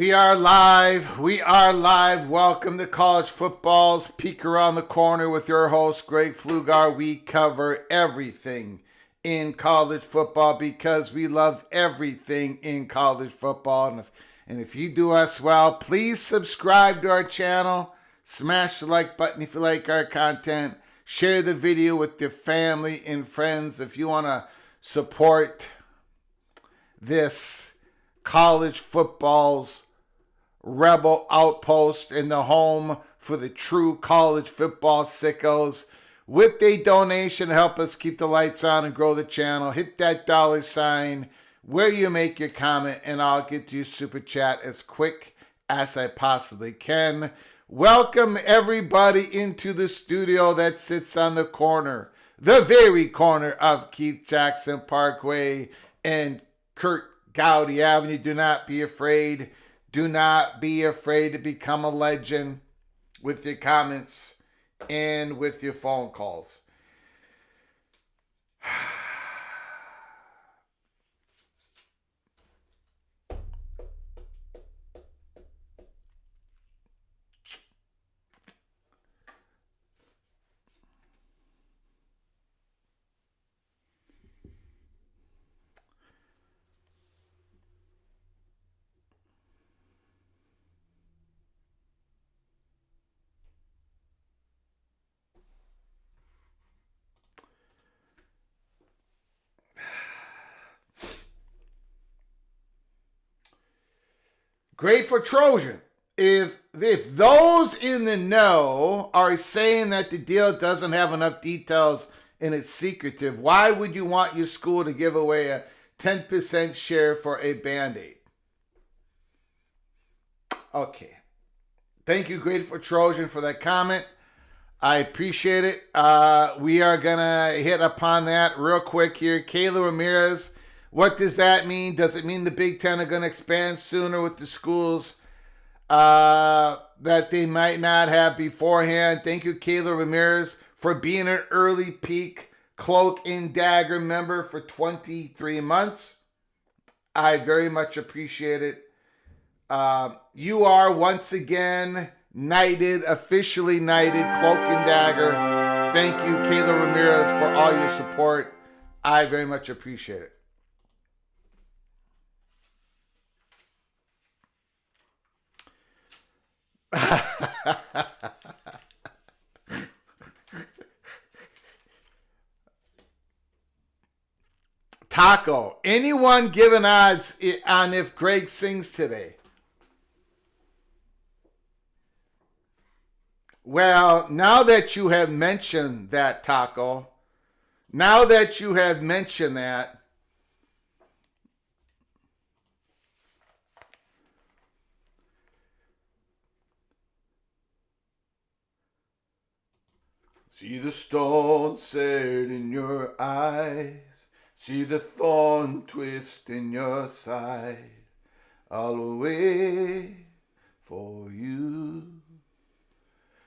We are live. We are live. Welcome to College Football's Peek Around the Corner with your host, Greg Pflugar. We cover everything in college football because we love everything in college football. And if you do us well, please subscribe to our channel. Smash the like button if you like our content. Share the video with your family and friends if you want to support this college football's rebel outpost in the home for the true college football sickos. With a donation to help us keep the lights on and grow the channel, hit that $sign where you make your comment and I'll get to your super chat as quick as I possibly can. Welcome everybody into the studio that sits on the corner, the very corner of Keith Jackson Parkway and Kurt Gowdy Avenue. Do not be afraid. Do not be afraid to become a legend with your comments and with your phone calls. Great for Trojan. If those in the know are saying that the deal doesn't have enough details and it's secretive, why would you want your school to give away a 10% share for a Band-Aid? Okay. Thank you, Great for Trojan, for that comment. I appreciate it. We are going to hit upon that real quick here. Kayla Ramirez, what does that mean? Does it mean the Big Ten are going to expand sooner with the schools that they might not have beforehand? Thank you, Kayla Ramirez, for being an early peak Cloak and Dagger member for 23 months. I very much appreciate it. You are once again knighted, officially knighted, Cloak and Dagger. Thank you, Kayla Ramirez, for all your support. I very much appreciate it. Taco, anyone giving odds on if Greg sings today? Well, now that you have mentioned that, Taco, now that you have mentioned that, see the stone set in your eyes, see the thorn twist in your side, I'll wait for you.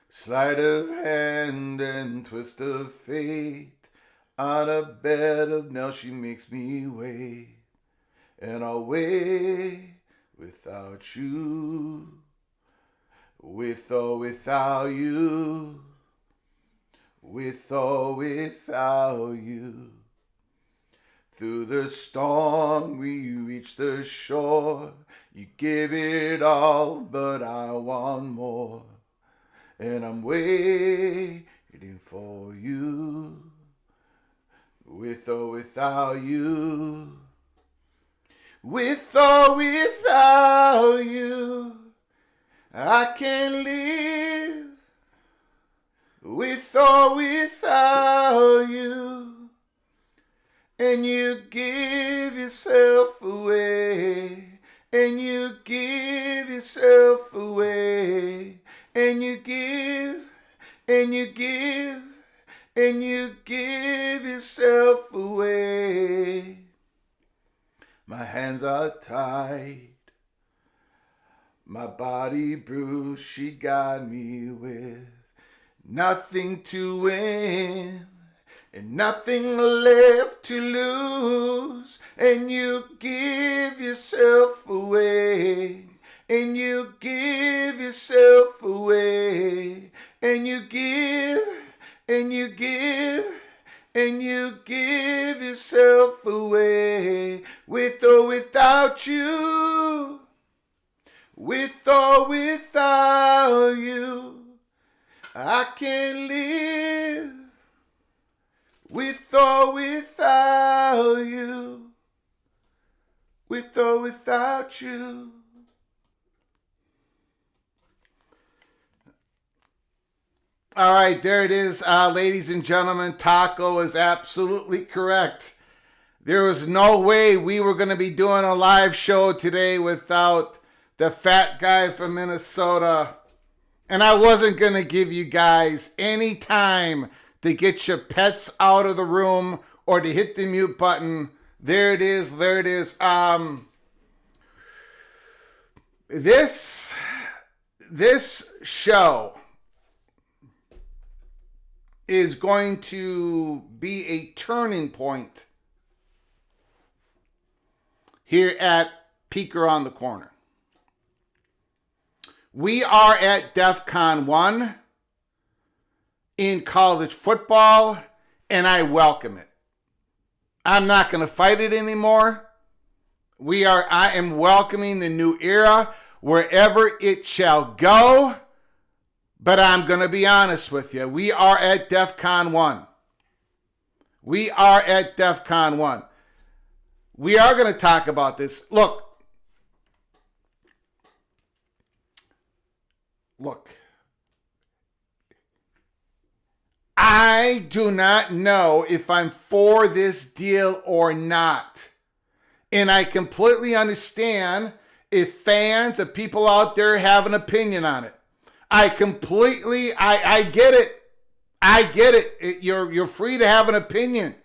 Sleight of hand and twist of fate, on a bed of nails she makes me wait, and I'll wait without you, with or without you, with or without you. Through the storm we reach the shore, you give it all, but I want more. And I'm waiting for you, with or without you, with or without you. I can't live with or without you. And you give yourself away, and you give yourself away. And you give, and you give, and you give yourself away. My hands are tied, my body bruised, she got me with nothing to win and nothing left to lose. And you give yourself away. And you give yourself away, and you give, and you give, and you give yourself away, with or without you, with or without you. I can't live with or without you, with or without you. All right, there it is, ladies and gentlemen. Taco is absolutely correct. There was no way we were going to be doing a live show today without the fat guy from Minnesota. And I wasn't going to give you guys any time to get your pets out of the room or to hit the mute button. There it is. There it is. This show is going to be a turning point here at Peek Around the Corner. We are at DEFCON 1 in college football, and I welcome it. I'm not going to fight it anymore. I am welcoming the new era wherever it shall go. But I'm going to be honest with you. We are at DEFCON 1. We are at DEFCON 1. We are going to talk about this. Look. I do not know if I'm for this deal or not. And I completely understand if fans, if people out there have an opinion on it. I get it. I get it. You're free to have an opinion.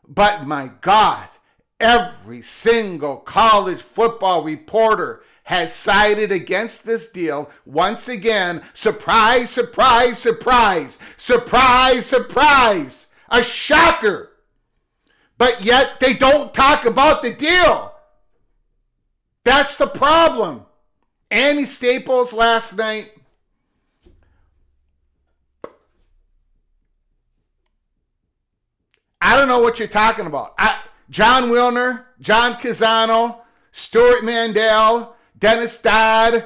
But my God, every single college football reporter has sided against this deal. Once again, surprise, surprise, surprise, surprise, surprise. A shocker. But yet they don't talk about the deal. That's the problem. Andy Staples last night, I don't know what you're talking about. John Wilner, John Casano, Stuart Mandel, Dennis Dodd,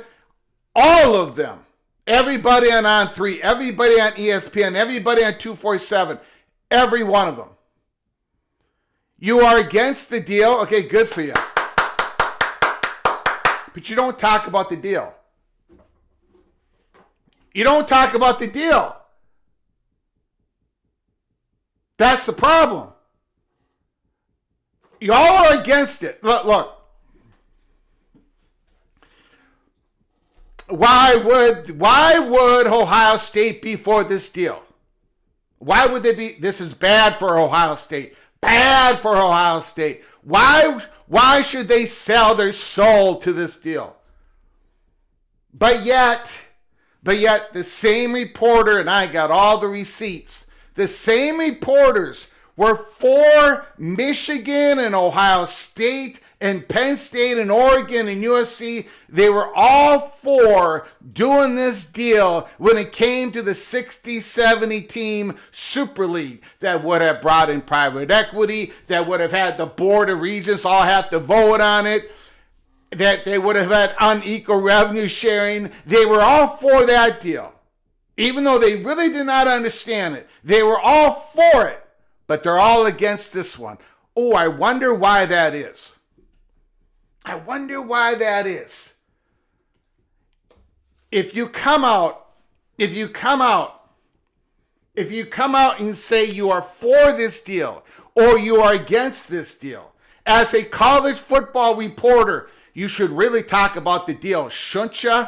all of them. Everybody on On3, everybody on ESPN, everybody on 247, every one of them. You are against the deal? Okay, good for you. But you don't talk about the deal. You don't talk about the deal. That's the problem. Y'all are against it. Look. Why would Ohio State be for this deal? Why would they be? This is bad for Ohio State. Bad for Ohio State. Why should they sell their soul to this deal? But yet the same reporter, and I got all the receipts, the same reporters were for Michigan and Ohio State and Penn State and Oregon and USC. They were all for doing this deal when it came to the 60-70 team Super League that would have brought in private equity, that would have had the Board of Regents all have to vote on it, that they would have had unequal revenue sharing. They were all for that deal. Even though they really did not understand it, they were all for it, but they're all against this one. Oh, I wonder why that is. I wonder why that is. If you come out and say you are for this deal or you are against this deal, as a college football reporter, you should really talk about the deal, shouldn't you?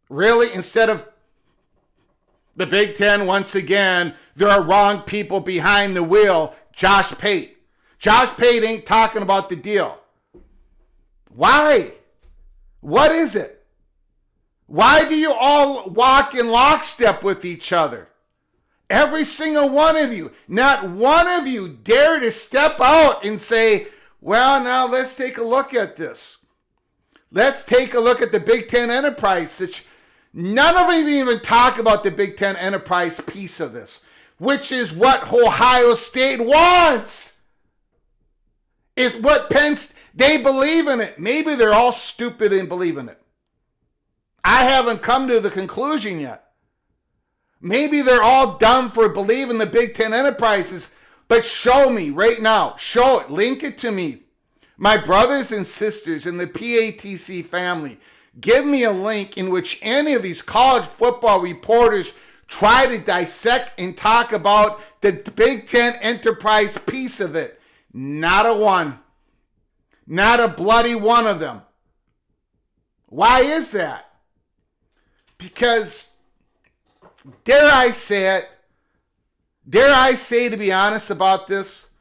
Really? Instead of the Big Ten, once again, there are wrong people behind the wheel. Josh Pate. Josh Pate ain't talking about the deal. Why? What is it? Why do you all walk in lockstep with each other? Every single one of you. Not one of you dare to step out and say, well, now let's take a look at this. Let's take a look at the Big Ten enterprise. None of them even talk about the Big Ten enterprise piece of this, which is what Ohio State wants. It's what they believe in it. Maybe they're all stupid and believe in it. I haven't come to the conclusion yet. Maybe they're all dumb for believing the Big Ten enterprises, but show me right now. Show it. Link it to me. My brothers and sisters in the PATC family, give me a link in which any of these college football reporters try to dissect and talk about the Big Ten enterprise piece of it. Not a one. Not a bloody one of them. Why is that? Because, dare I say to be honest about this,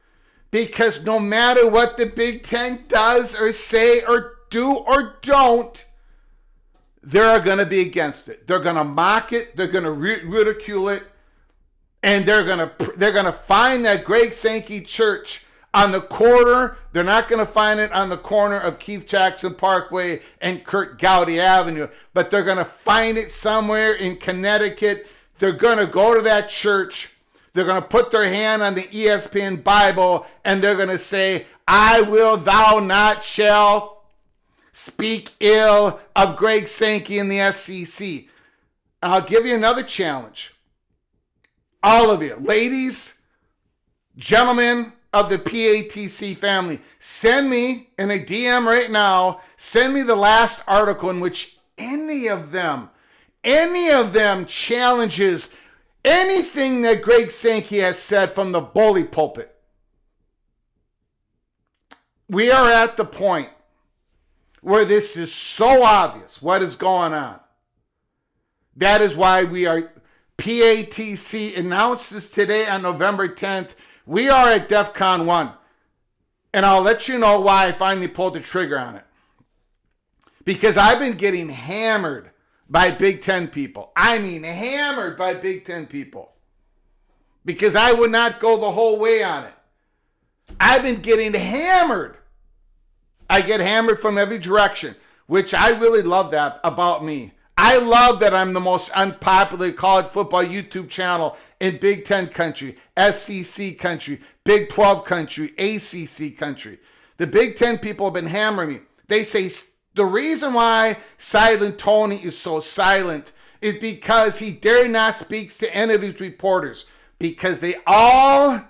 because no matter what the Big Ten does or say or do or don't, they're going to be against it. They're going to mock it. They're going to ridicule it. And they're going to find that Greg Sankey church on the corner. They're not going to find it on the corner of Keith Jackson Parkway and Kurt Gowdy Avenue, but they're going to find it somewhere in Connecticut. They're going to go to that church. They're going to put their hand on the ESPN Bible and they're going to say, I will, thou not shall speak ill of Greg Sankey and the SEC. I'll give you another challenge. All of you, ladies, gentlemen of the PATC family, send me in a DM right now, send me the last article in which any of them challenges anything that Greg Sankey has said from the bully pulpit. We are at the point where this is so obvious what is going on. That is why we are PATC announces today on November 10th, we are at DEFCON 1. And I'll let you know why I finally pulled the trigger on it. Because I've been getting hammered by Big Ten people. I mean, hammered by Big Ten people. Because I would not go the whole way on it. I've been getting hammered. I get hammered from every direction, which I really love that about me. I love that I'm the most unpopular college football YouTube channel in Big Ten country, SEC country, Big 12 country, ACC country. The Big Ten people have been hammering me. They say the reason why Silent Tony is so silent is because he dare not speak to any of these reporters, because they all,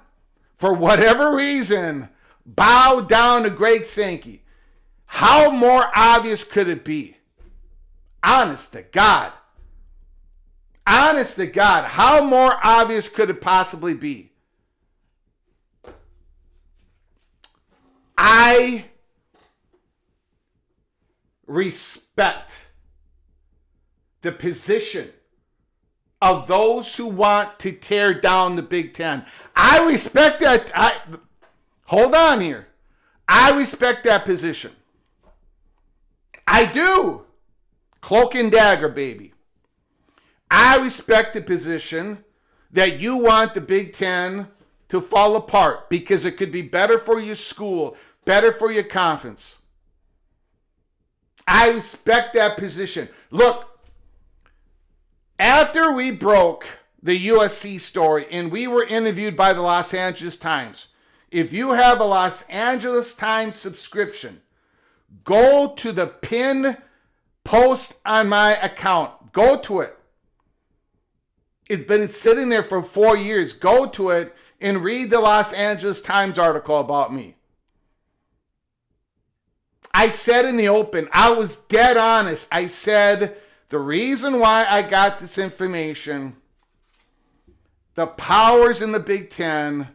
for whatever reason, bow down to Greg Sankey. How more obvious could it be? Honest to God. Honest to God, how more obvious could it possibly be? I respect the position of those who want to tear down the Big Ten. I respect that. Hold on here. I respect that position. I do. Cloak and dagger, baby. I respect the position that you want the Big Ten to fall apart because it could be better for your school, better for your conference. I respect that position. Look, after we broke the USC story and we were interviewed by the Los Angeles Times, if you have a Los Angeles Times subscription, go to the pinned post on my account. Go to it. It's been sitting there for 4 years. Go to it and read the Los Angeles Times article about me. I said in the open, I was dead honest. I said the reason why I got this information, the powers in the Big Ten,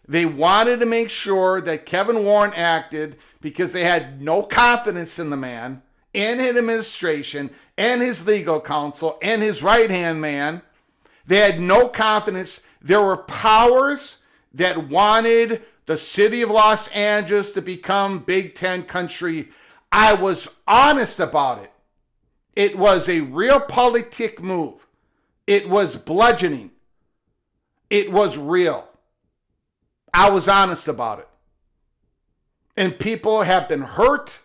they wanted to make sure that Kevin Warren acted because they had no confidence in the man, in his administration, and his legal counsel, and his right-hand man. They had no confidence. There were powers that wanted the city of Los Angeles to become Big Ten country. I was honest about it. It was a real politic move. It was bludgeoning. It was real. I was honest about it. And people have been hurt.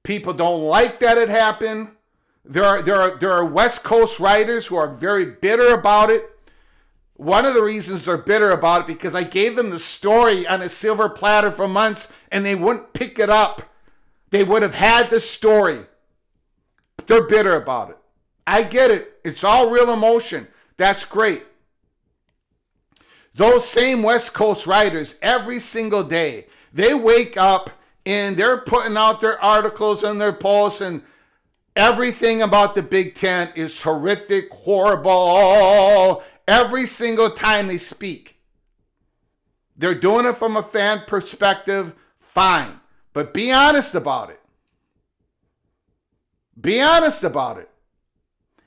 People don't like that it happened. There are West Coast writers who are very bitter about it. One of the reasons they're bitter about it because I gave them the story on a silver platter for months and they wouldn't pick it up. They would have had the story. They're bitter about it. I get it. It's all real emotion. That's great. Those same West Coast writers, every single day, they wake up and they're putting out their articles and their posts, and everything about the Big Ten is horrific, horrible. Every single time they speak. They're doing it from a fan perspective, fine. But be honest about it. Be honest about it.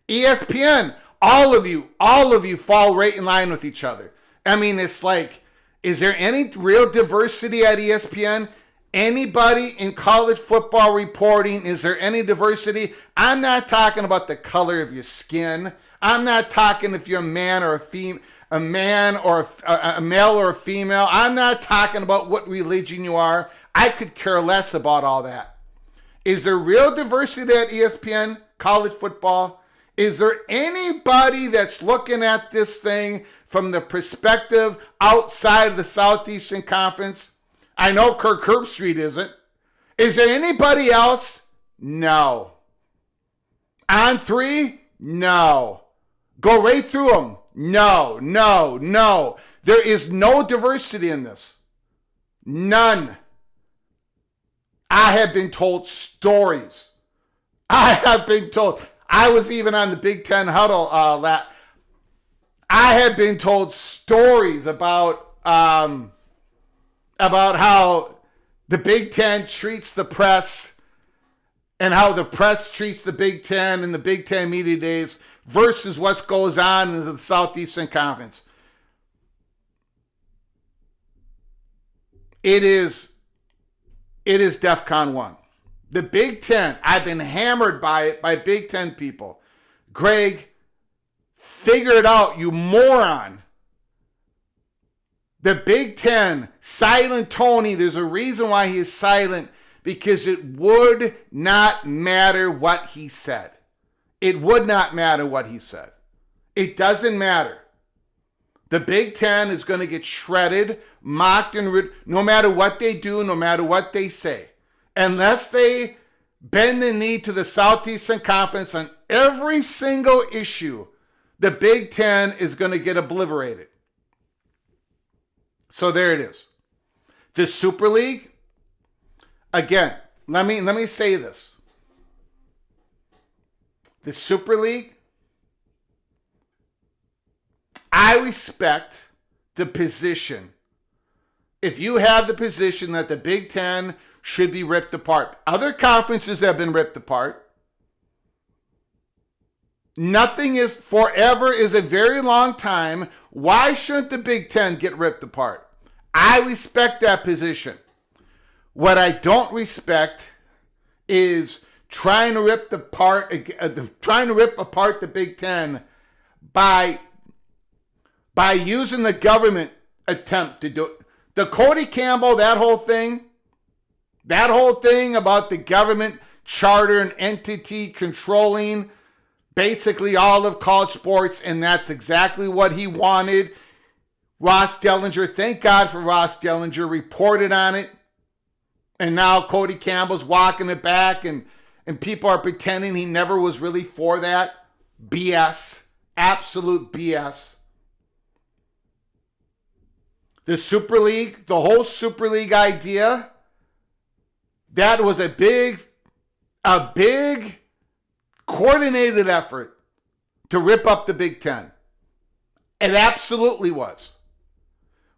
ESPN, all of you fall right in line with each other. I mean, it's like, is there any real diversity at ESPN? Anybody in college football reporting, is there any diversity? I'm not talking about the color of your skin. I'm not talking if you're a man or a male or a female. I'm not talking about what religion you are. I could care less about all that. Is there real diversity at ESPN, college football? Is there anybody that's looking at this thing from the perspective outside of the Southeastern Conference? I know Kirk Herbstreit isn't. Is there anybody else? No. On three? No. Go right through them. No, no, no. There is no diversity in this. None. I have been told stories. I have been told. I was even on the Big Ten huddle. I have been told stories about how the Big Ten treats the press and how the press treats the Big Ten and the Big Ten media days versus what goes on in the Southeastern Conference. It is DEFCON 1. The Big Ten, I've been hammered by it by Big Ten people. Greg, figure it out, you moron. The Big Ten, Silent Tony, there's a reason why he is silent, because it would not matter what he said. It would not matter what he said. It doesn't matter. The Big Ten is going to get shredded, mocked, and no matter what they do, no matter what they say. Unless they bend the knee to the Southeastern Conference on every single issue, the Big Ten is going to get obliterated. So there it is. The Super League, again, let me say this. The Super League, I respect the position. If you have the position that the Big Ten should be ripped apart. Other conferences have been ripped apart. Nothing is forever is a very long time. Why shouldn't the Big Ten get ripped apart? I respect that position. What I don't respect is trying to rip apart the Big Ten by using the government attempt to do it. The Cody Campbell, that whole thing about the government charter and entity controlling basically all of college sports, and that's exactly what he wanted. Ross Dellinger, thank God for Ross Dellinger, reported on it. And now Cody Campbell's walking it back, and people are pretending he never was really for that. BS. Absolute BS. The Super League, the whole Super League idea, that was a big coordinated effort to rip up the Big Ten. It absolutely was.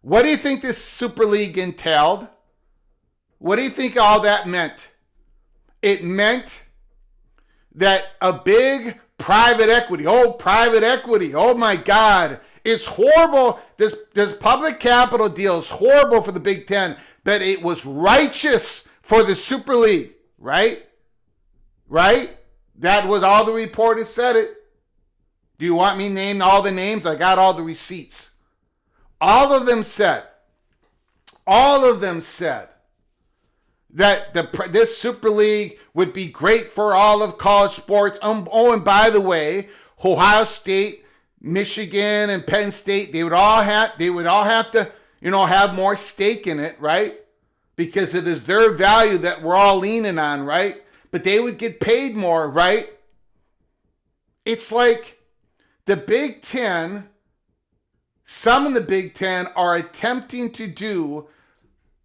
What do you think this Super League entailed? What do you think all that meant? It meant that a big private equity, oh my God, it's horrible. This public capital deal is horrible for the Big Ten, but it was righteous for the Super League, right? Right? That was all the reporters said it. Do you want me to name all the names? I got all the receipts. All of them said that this Super League would be great for all of college sports. Oh, and by the way, Ohio State, Michigan, and Penn State, they would all have to, have more stake in it, right? Because it is their value that we're all leaning on, right? But they would get paid more, right? It's like the Big Ten, some in the Big Ten are attempting to do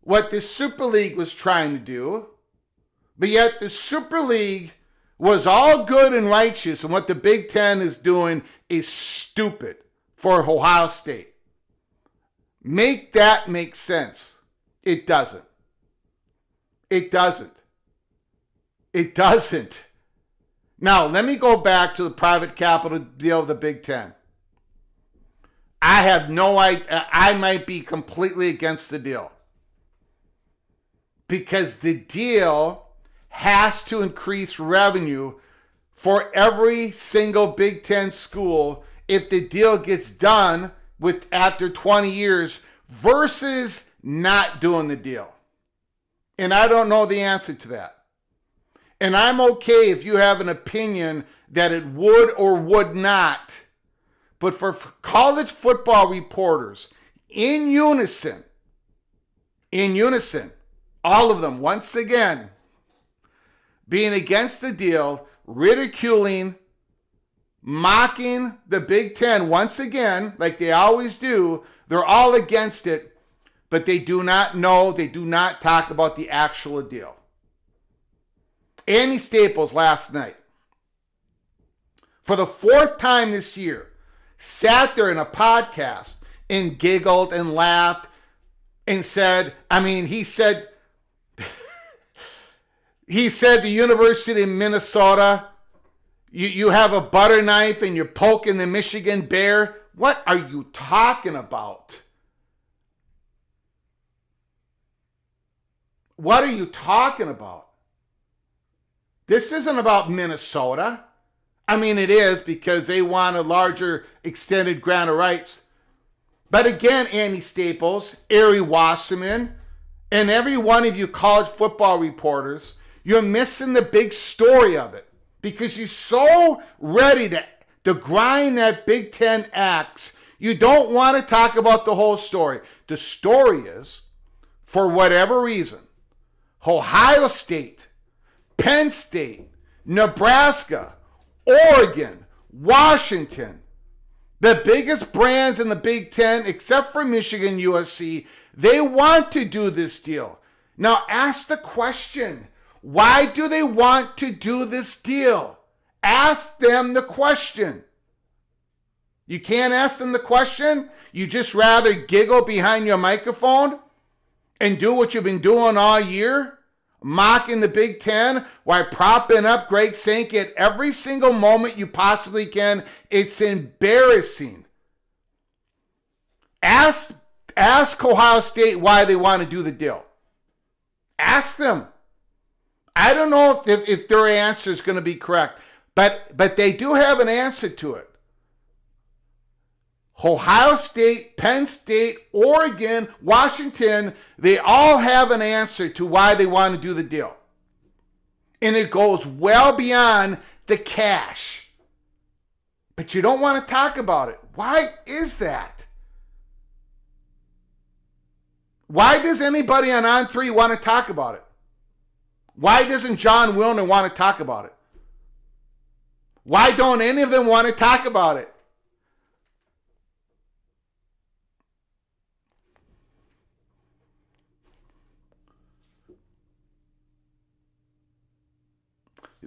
what the Super League was trying to do, but yet the Super League was all good and righteous, and what the Big Ten is doing is stupid for Ohio State. Make that make sense. It doesn't. It doesn't. It doesn't. Now, let me go back to the private capital deal of the Big Ten. I have no idea. I might be completely against the deal. Because the deal has to increase revenue for every single Big Ten school if the deal gets done after 20 years versus not doing the deal. And I don't know the answer to that. And I'm okay if you have an opinion that it would or would not. But for college football reporters, in unison, all of them, once again, being against the deal, ridiculing, mocking the Big Ten once again, like they always do, they're all against it, but they do not know, they do not talk about the actual deal. Andy Staples last night, for the fourth time this year, sat there in a podcast and giggled and laughed and said, he said the University of Minnesota, You have a butter knife and you're poking the Michigan Bear. What are you talking about? What are you talking about? This isn't about Minnesota. I mean, it is because they want a larger extended grant of rights. But again, Andy Staples, Ari Wasserman, and every one of you college football reporters, you're missing the big story of it because you're so ready to grind that Big Ten axe. You don't want to talk about the whole story. The story is, for whatever reason, Ohio State, Penn State, Nebraska, Oregon, Washington, the biggest brands in the Big Ten, except for Michigan, USC, they want to do this deal. Now ask the question, why do they want to do this deal? Ask them the question. You can't ask them the question? You just rather giggle behind your microphone and do what you've been doing all year? Mocking the Big Ten while propping up Greg Sankey at every single moment you possibly can. It's embarrassing. Ask Ohio State why they want to do the deal. Ask them. I don't know if their answer is going to be correct, but they do have an answer to it. Ohio State, Penn State, Oregon, Washington, they all have an answer to why they want to do the deal. And it goes well beyond the cash. But you don't want to talk about it. Why is that? Why does anybody on On3 want to talk about it? Why doesn't John Wilner want to talk about it? Why don't any of them want to talk about it?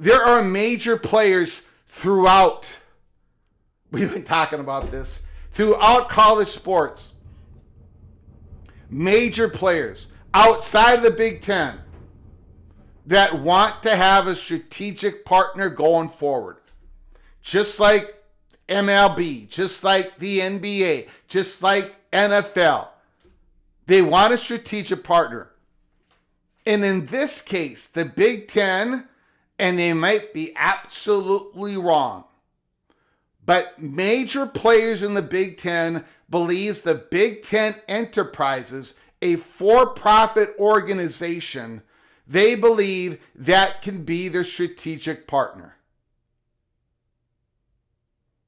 There are major players throughout, we've been talking about this, throughout college sports. Major players outside of the Big Ten that want to have a strategic partner going forward. Just like MLB, just like the NBA, just like NFL. They want a strategic partner. And in this case, the Big Ten, and they might be absolutely wrong, but major players in the Big Ten believes the Big Ten Enterprises, a for-profit organization, they believe that can be their strategic partner.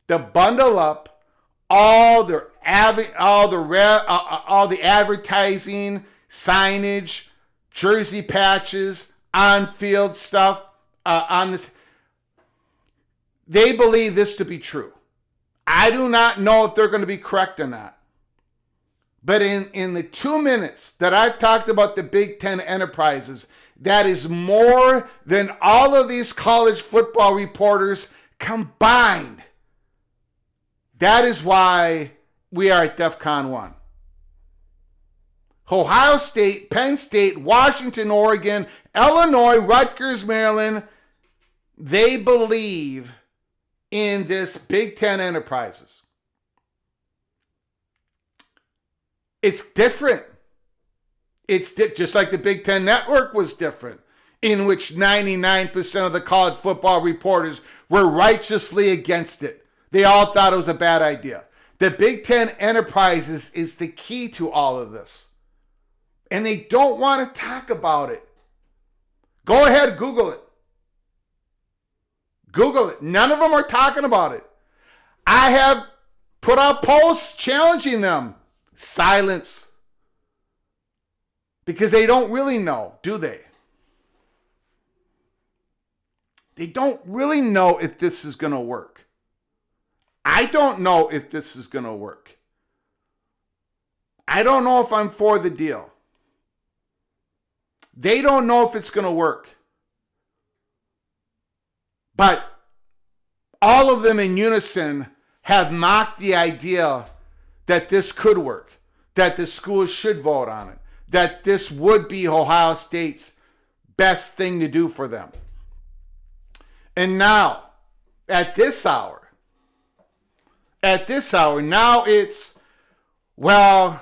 To bundle up all the advertising, signage, jersey patches, on-field stuff, on this, they believe this to be true. I do not know if they're going to be correct or not. But in the 2 minutes that I've talked about the Big Ten Enterprises, that is more than all of these college football reporters combined. That is why we are at DEFCON 1. Ohio State, Penn State, Washington, Oregon, Illinois, Rutgers, Maryland, they believe in this Big Ten Enterprises. It's different. It's just like the Big Ten Network was different, in which 99% of the college football reporters were righteously against it. They all thought it was a bad idea. The Big Ten Enterprises is the key to all of this. And they don't want to talk about it. Go ahead, Google it. Google it. None of them are talking about it. I have put out posts challenging them. Silence. Because they don't really know, do they? They don't really know if this is going to work. I don't know if this is going to work. I don't know if I'm for the deal. They don't know if it's going to work. But all of them in unison have mocked the idea that this could work, that the schools should vote on it, that this would be Ohio State's best thing to do for them. And now, at this hour. At this hour. Now it's, well,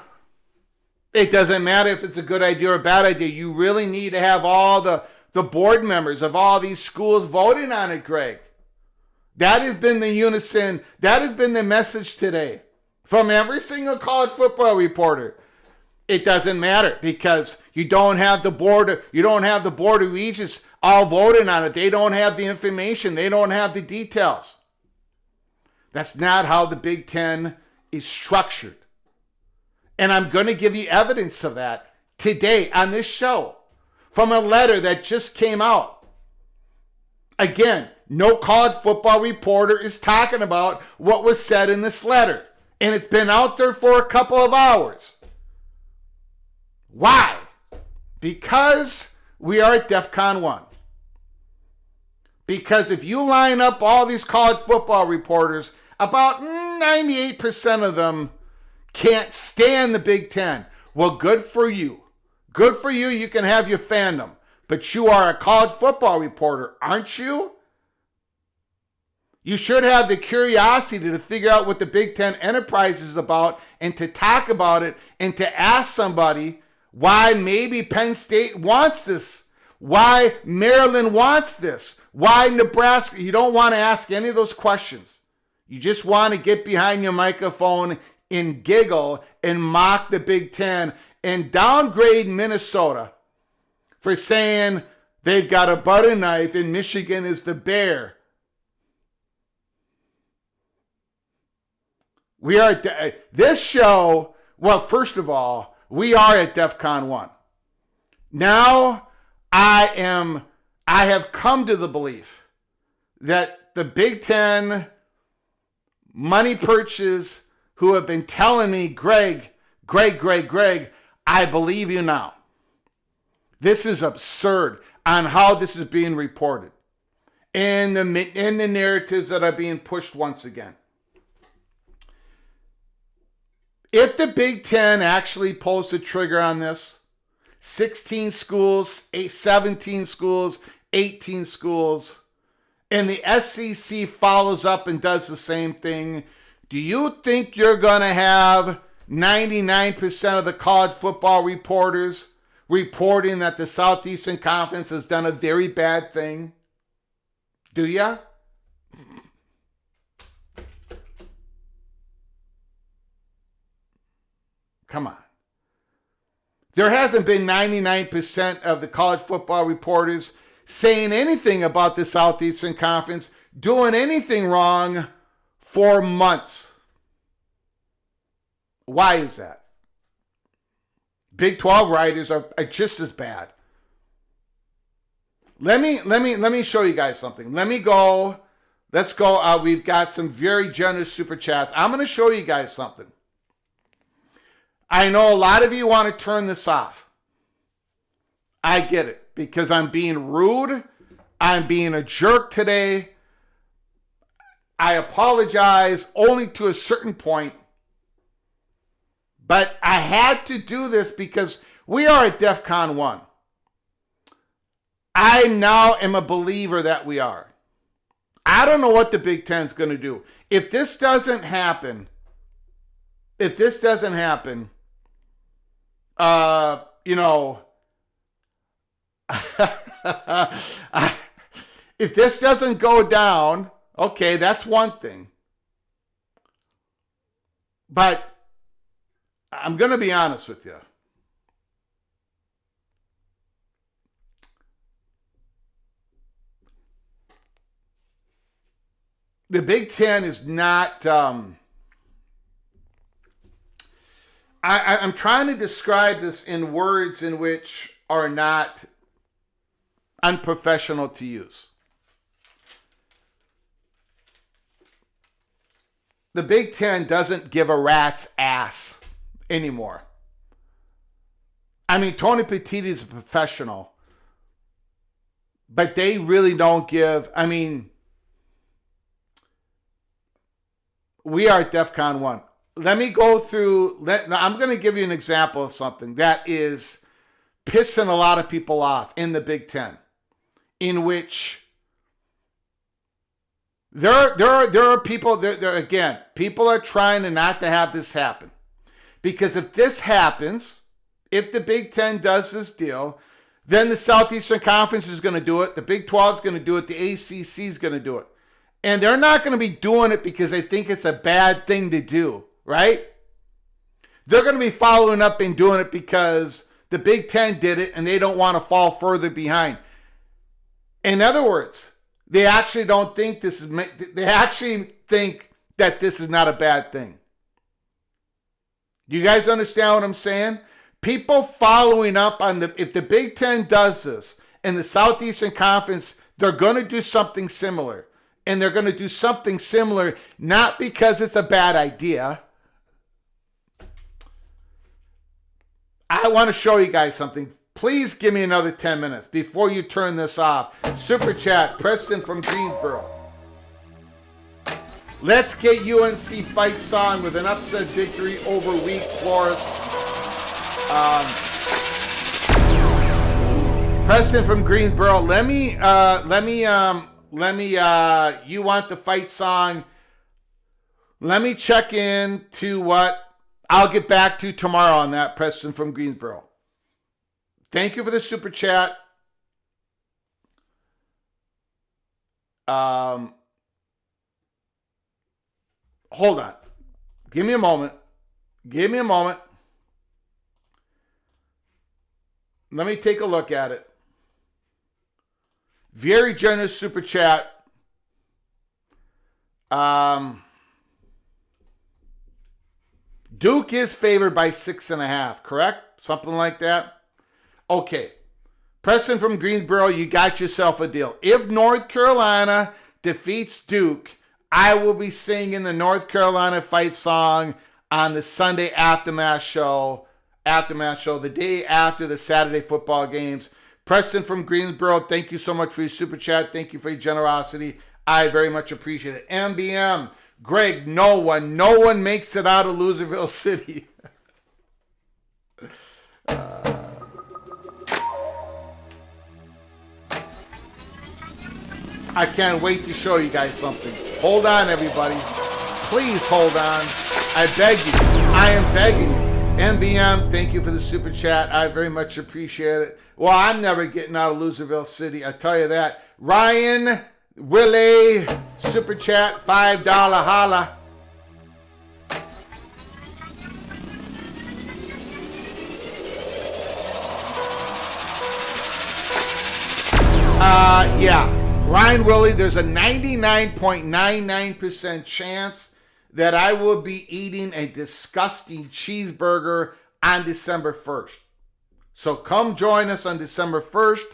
it doesn't matter if it's a good idea or a bad idea. You really need to have all the board members of all these schools voting on it, Greg. That has been the unison. That has been the message today from every single college football reporter. It doesn't matter because you don't have the board. You don't have the board of regents all voting on it. They don't have the information. They don't have the details. That's not how the Big Ten is structured. And I'm going to give you evidence of that today on this show from a letter that just came out. Again, no college football reporter is talking about what was said in this letter. And it's been out there for a couple of hours. Why? Because we are at DEFCON 1. Because if you line up all these college football reporters, about 98% of them can't stand the Big Ten. Well, good for you. Good for you. You can have your fandom. But you are a college football reporter, aren't you? You should have the curiosity to figure out what the Big Ten enterprise is about and to talk about it and to ask somebody why maybe Penn State wants this, why Maryland wants this, why Nebraska. You don't want to ask any of those questions. You just want to get behind your microphone and giggle and mock the Big Ten and downgrade Minnesota for saying they've got a butter knife and Michigan is the bear. We are at this show. Well, first of all, we are at DEFCON 1. Now I have come to the belief that the Big Ten money perches who have been telling me, Greg, I believe you now. This is absurd on how this is being reported and the narratives that are being pushed once again. If the Big Ten actually pulls the trigger on this, 16 schools, 17 schools, 18 schools, and the SEC follows up and does the same thing, do you think you're going to have 99% of the college football reporters reporting that the Southeastern Conference has done a very bad thing? Do ya? Come on. There hasn't been 99% of the college football reporters saying anything about the Southeastern Conference, doing anything wrong for months. Why is that? Big 12 writers are just as bad. Let me show you guys something. Let's go. We've got some very generous super chats. I'm going to show you guys something. I know a lot of you want to turn this off. I get it because I'm being rude. I'm being a jerk today. I apologize only to a certain point. But I had to do this because we are at DEFCON 1. I now am a believer that we are. I don't know what the Big Ten is going to do. If this doesn't happen, if this doesn't go down, okay, that's one thing. But I'm going to be honest with you. The Big Ten is not, I'm trying to describe this in words in which are not unprofessional to use. The Big Ten doesn't give a rat's ass anymore. I mean, Tony Petitti is a professional, but they really don't give, I mean, we are at DEFCON 1. Let me go through, I'm going to give you an example of something that is pissing a lot of people off in the Big Ten, in which There are people, again, people are trying to not to have this happen. Because if this happens, if the Big Ten does this deal, then the Southeastern Conference is going to do it. The Big 12 is going to do it. The ACC is going to do it. And they're not going to be doing it because they think it's a bad thing to do, right? They're going to be following up and doing it because the Big Ten did it and they don't want to fall further behind. In other words, they actually don't think this is, they actually think that this is not a bad thing. You guys understand what I'm saying? People following up on if the Big Ten does this and the Southeastern Conference, they're going to do something similar. And they're going to do something similar, not because it's a bad idea. I want to show you guys something. Please give me another 10 minutes before you turn this off. Super chat, Preston from Greensboro. Let's get UNC Fight Song with an upset victory over Wake Forest. Preston from Greensboro. Let me, you want the fight song? Let me check in to what I'll get back to tomorrow on that, Preston from Greensboro. Thank you for the super chat. Hold on. Give me a moment. Let me take a look at it. Very generous super chat. Duke is favored by 6.5, correct? Something like that. Okay. Preston from Greensboro, you got yourself a deal. If North Carolina defeats Duke, I will be singing the North Carolina fight song on the Sunday aftermath show, the day after the Saturday football games. Preston from Greensboro, thank you so much for your super chat. Thank you for your generosity. I very much appreciate it. MBM, Greg, no one makes it out of Loserville City. I can't wait to show you guys something. Hold on, everybody. Please hold on. I beg you. I am begging you. MBM, thank you for the super chat. I very much appreciate it. Well, I'm never getting out of Loserville City. I tell you that. Ryan Willie, super chat, $5 holla. Yeah. Ryan Willie, there's a 99.99% chance that I will be eating a disgusting cheeseburger on December 1st. So come join us on December 1st.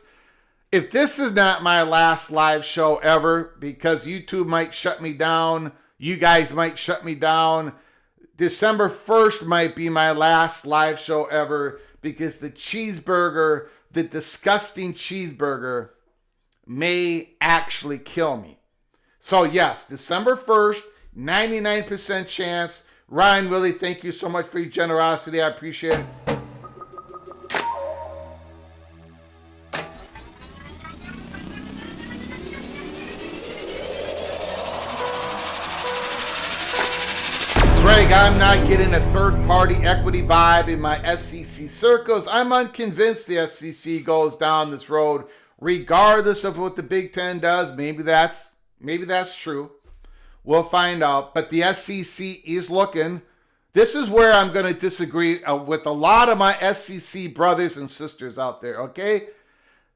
If this is not my last live show ever, because YouTube might shut me down, you guys might shut me down, December 1st might be my last live show ever, because the cheeseburger, the disgusting cheeseburger, may actually kill me. So yes, December 1st, 99% chance. Ryan Willie, thank you so much for your generosity. I appreciate it. Greg, I'm not getting a third-party equity vibe in my SEC circles. I'm unconvinced the SEC goes down this road regardless of what the Big Ten does. Maybe that's true. We'll find out. But the SEC is looking. This is where I'm going to disagree with a lot of my SEC brothers and sisters out there, okay?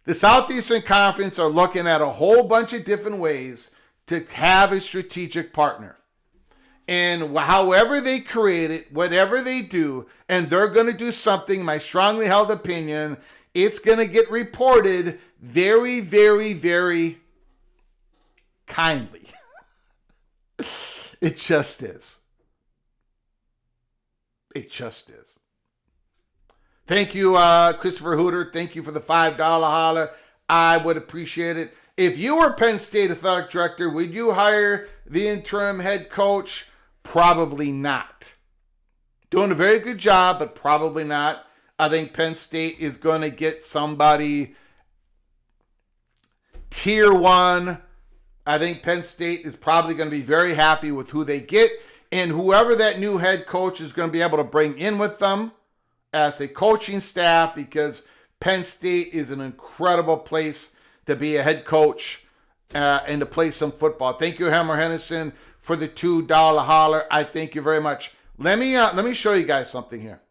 The Southeastern Conference are looking at a whole bunch of different ways to have a strategic partner. And however they create it, whatever they do, and they're going to do something, my strongly held opinion, it's going to get reported very, very, very kindly. It just is. It just is. Thank you, Christopher Hooter. Thank you for the $5 holler. I would appreciate it. If you were Penn State athletic director, would you hire the interim head coach? Probably not. Doing a very good job, but probably not. I think Penn State is going to get somebody tier one. I think Penn State is probably going to be very happy with who they get, and whoever that new head coach is going to be able to bring in with them as a coaching staff, because Penn State is an incredible place to be a head coach and to play some football. Thank you, Hammer Henderson, for the $2 holler. I thank you very much. Let me show you guys something here.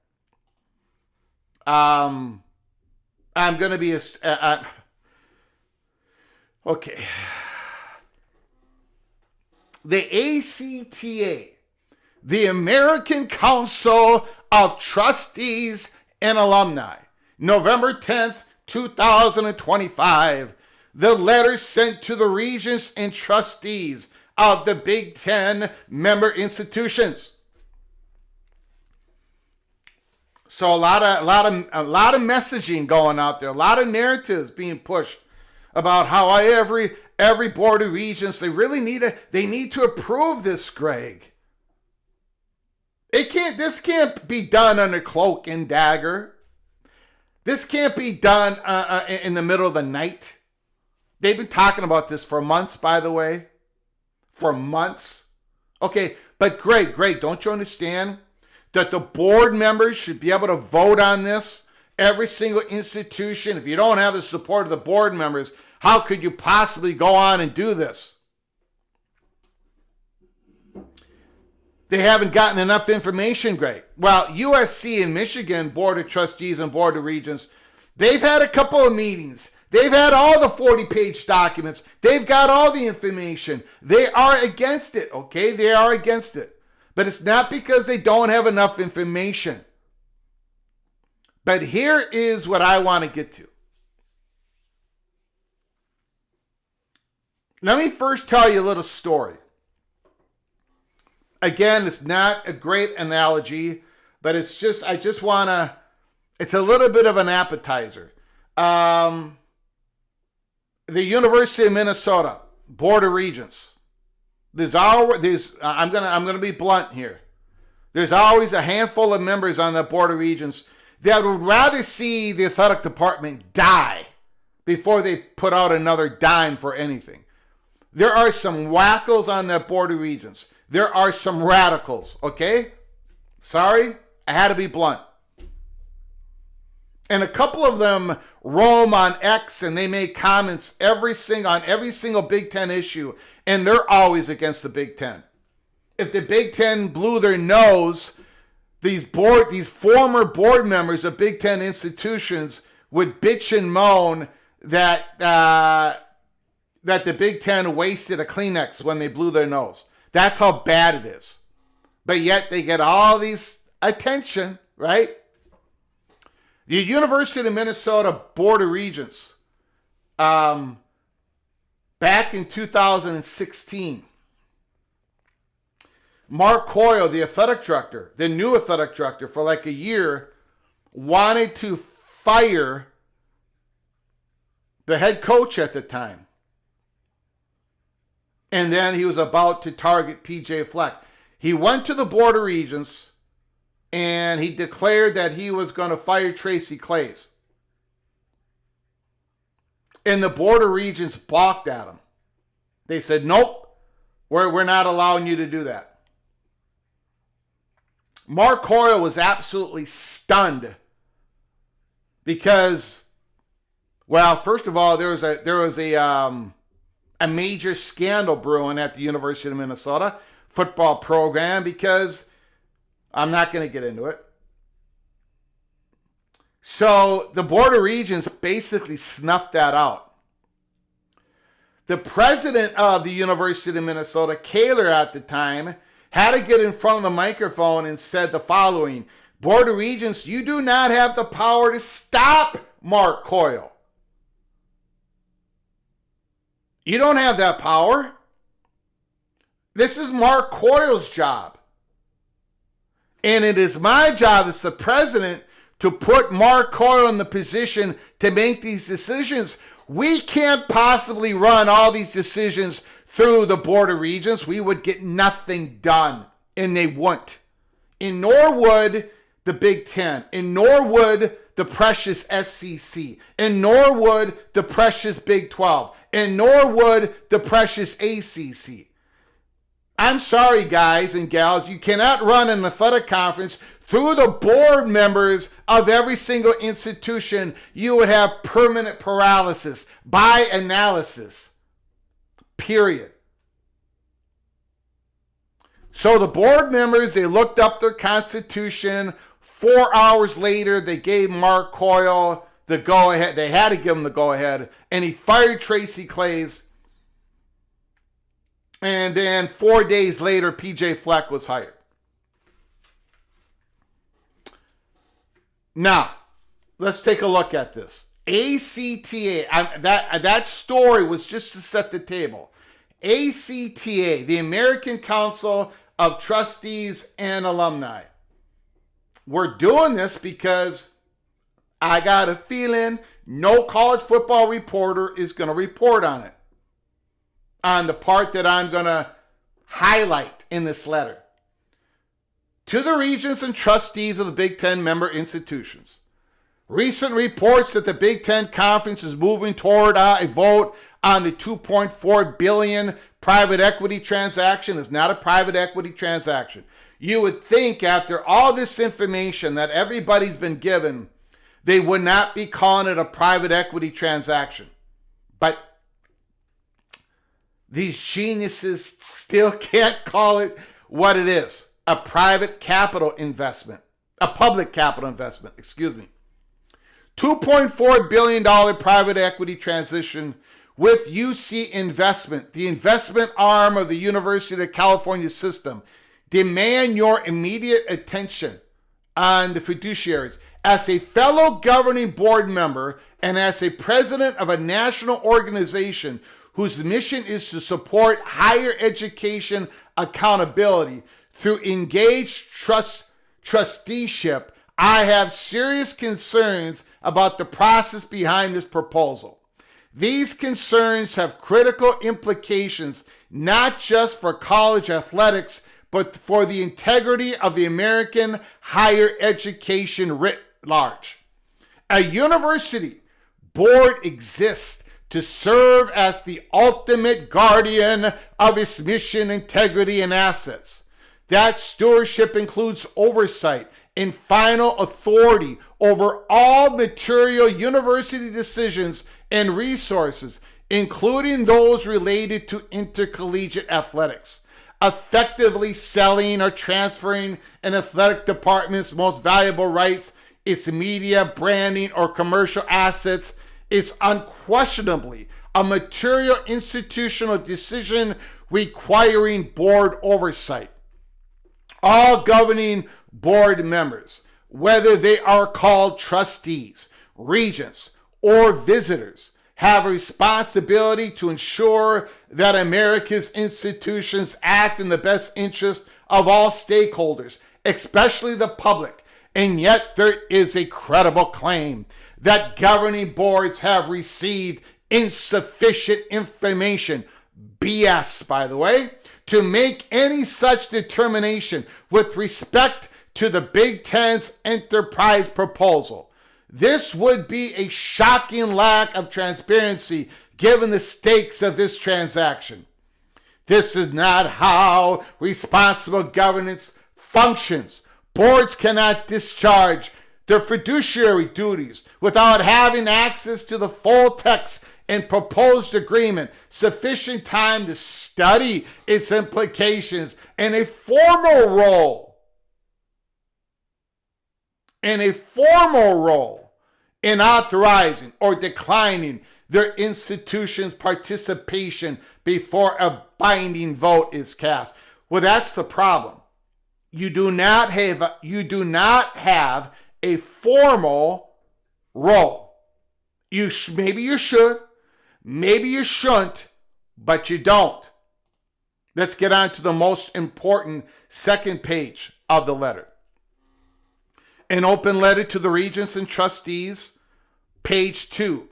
I'm going to be okay. The ACTA, the American Council of Trustees and Alumni, November 10th, 2025. The letter sent to the regents and trustees of the Big Ten member institutions. So a lot of messaging going out there, a lot of narratives being pushed about how every board of regents, they need to approve this, Greg. This can't be done under cloak and dagger. This can't be done in the middle of the night. They've been talking about this for months, by the way. For months. Okay, but Greg, don't you understand that the board members should be able to vote on this? Every single institution, if you don't have the support of the board members, how could you possibly go on and do this? They haven't gotten enough information, Greg. Well, USC and Michigan Board of Trustees and Board of Regents, they've had a couple of meetings. They've had all the 40-page documents. They've got all the information. They are against it, okay? They are against it. But it's not because they don't have enough information. But here is what I want to get to. Let me first tell you a little story. Again, it's not a great analogy, but it's a little bit of an appetizer. The University of Minnesota Board of Regents. I'm gonna be blunt here. There's always a handful of members on the Board of Regents that would rather see the athletic department die before they put out another dime for anything. There are some wackos on that Board of Regents. There are some radicals, okay? Sorry, I had to be blunt. And a couple of them roam on X and they make comments on every single Big Ten issue, and they're always against the Big Ten. If the Big Ten blew their nose, these former board members of Big Ten institutions would bitch and moan that the Big Ten wasted a Kleenex when they blew their nose. That's how bad it is. But yet they get all these attention, right? The University of Minnesota Board of Regents, back in 2016, Mark Coyle, the athletic director, the new athletic director for like a year, wanted to fire the head coach at the time. And then he was about to target PJ Fleck. He went to the Board of Regents and he declared that he was going to fire Tracy Claeys. And the Board of Regents balked at him. They said, nope, we're not allowing you to do that. Mark Coyle was absolutely stunned because, well, first of all, there was a major scandal brewing at the University of Minnesota football program, because I'm not going to get into it. So the Board of Regents basically snuffed that out. The president of the University of Minnesota, Kaler at the time, had to get in front of the microphone and said the following: Board of Regents, you do not have the power to stop Mark Coyle. You don't have that power. This is Mark Coyle's job. And it is my job as the president to put Mark Coyle in the position to make these decisions. We can't possibly run all these decisions through the Board of Regents. We would get nothing done, and they wouldn't. And nor would the Big Ten, and nor would the precious SEC, and nor would the precious Big 12, and nor would the precious ACC. I'm sorry, guys and gals, you cannot run an athletic conference through the board members of every single institution. You would have permanent paralysis by analysis, period. So the board members, they looked up their constitution. 4 hours later, they gave Mark Coyle the go-ahead. They had to give him the go-ahead, and he fired Tracy Claeys. And then 4 days later, PJ Fleck was hired. Now, let's take a look at this. ACTA, that story was just to set the table. ACTA, the American Council of Trustees and Alumni. We're doing this because I got a feeling no college football reporter is going to report on it, on the part that I'm going to highlight in this letter. To the regents and trustees of the Big Ten member institutions, recent reports that the Big Ten Conference is moving toward a vote on the $2.4 billion private equity transaction is not a private equity transaction. You would think after all this information that everybody's been given, they would not be calling it a private equity transaction. But these geniuses still can't call it what it is. A private capital investment. A public capital investment, excuse me. $2.4 billion private equity transition with UC Investment, the investment arm of the University of California system, demand your immediate attention on the fiduciaries. As a fellow governing board member and as a president of a national organization whose mission is to support higher education accountability through engaged trusteeship, I have serious concerns about the process behind this proposal. These concerns have critical implications not just for college athletics, but for the integrity of the American higher education writ large. A university board exists to serve as the ultimate guardian of its mission, integrity, and assets. That stewardship includes oversight and final authority over all material university decisions and resources, including those related to intercollegiate athletics. Effectively selling or transferring an athletic department's most valuable rights, its media, branding, or commercial assets is unquestionably a material institutional decision requiring board oversight. All governing board members, whether they are called trustees, regents, or visitors, have a responsibility to ensure that America's institutions act in the best interest of all stakeholders, especially the public. And yet there is a credible claim that governing boards have received insufficient information, BS by the way, to make any such determination with respect to the Big Ten's enterprise proposal. This would be a shocking lack of transparency given the stakes of this transaction. This is not how responsible governance functions. Boards cannot discharge their fiduciary duties without having access to the full text and proposed agreement, sufficient time to study its implications, and a formal role in authorizing or declining their institution's participation before a binding vote is cast. Well, that's the problem. You do not have a formal role. Maybe you should, maybe you shouldn't, but you don't. Let's get on to the most important second page of the letter. An open letter to the regents and trustees, page 2.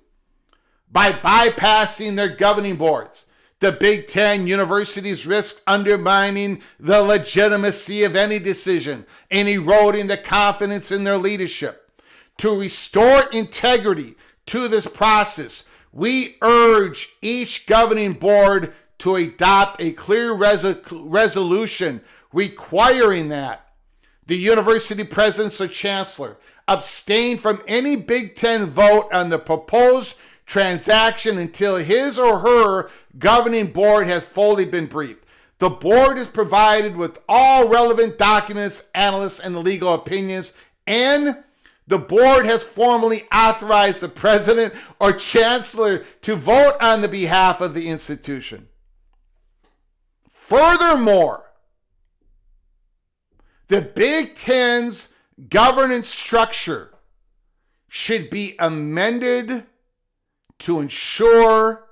By bypassing their governing boards, the Big Ten universities risk undermining the legitimacy of any decision and eroding the confidence in their leadership. To restore integrity to this process, we urge each governing board to adopt a clear resolution requiring that the university presidents or chancellor abstain from any Big Ten vote on the proposed transaction until his or her governing board has fully been briefed. The board is provided with all relevant documents, analysts, and legal opinions, and the board has formally authorized the president or chancellor to vote on the behalf of the institution. Furthermore, the Big Ten's governance structure should be amended to ensure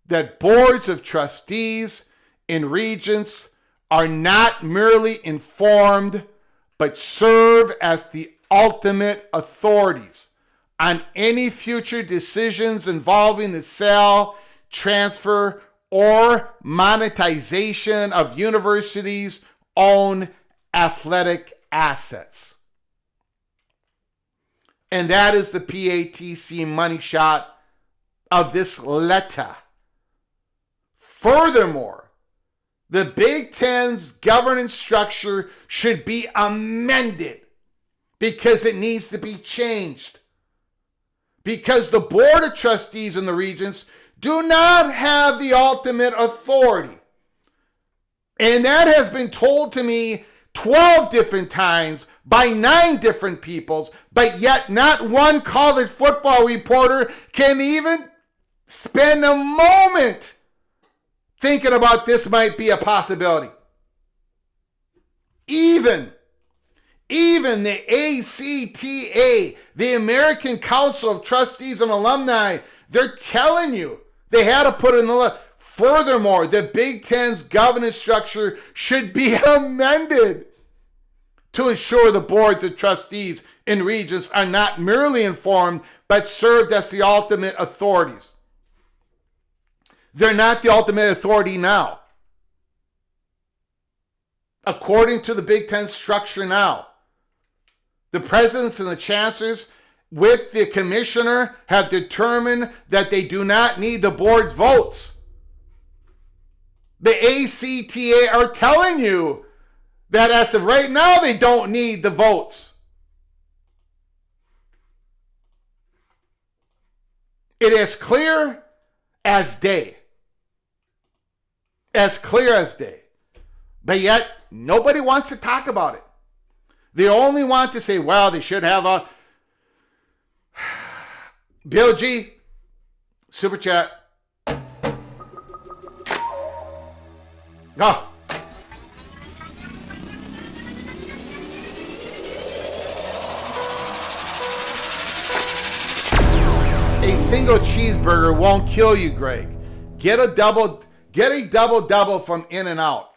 that boards of trustees and regents are not merely informed, but serve as the ultimate authorities on any future decisions involving the sale, transfer, or monetization of universities' own athletic assets. And that is the PATC money shot of this letter. Furthermore, the Big Ten's governance structure should be amended because it needs to be changed. Because the board of trustees and the regents do not have the ultimate authority. And that has been told to me 12 different times by 9 different peoples, but yet not one college football reporter can even spend a moment thinking about this might be a possibility. Even the ACTA, the American Council of Trustees and Alumni, they're telling you they had to put in the list. Furthermore, the Big Ten's governance structure should be amended to ensure the boards of trustees and regents are not merely informed, but served as the ultimate authorities. They're not the ultimate authority now. According to the Big Ten structure now, the presidents and the chancellors with the commissioner have determined that they do not need the board's votes. The ACTA are telling you that as of right now, they don't need the votes. It is clear as day. As clear as day. But yet, nobody wants to talk about it. They only want to say, well, they should have a... Bill G, super chat. Go. A single cheeseburger won't kill you, Greg. Get a double from In-N-Out.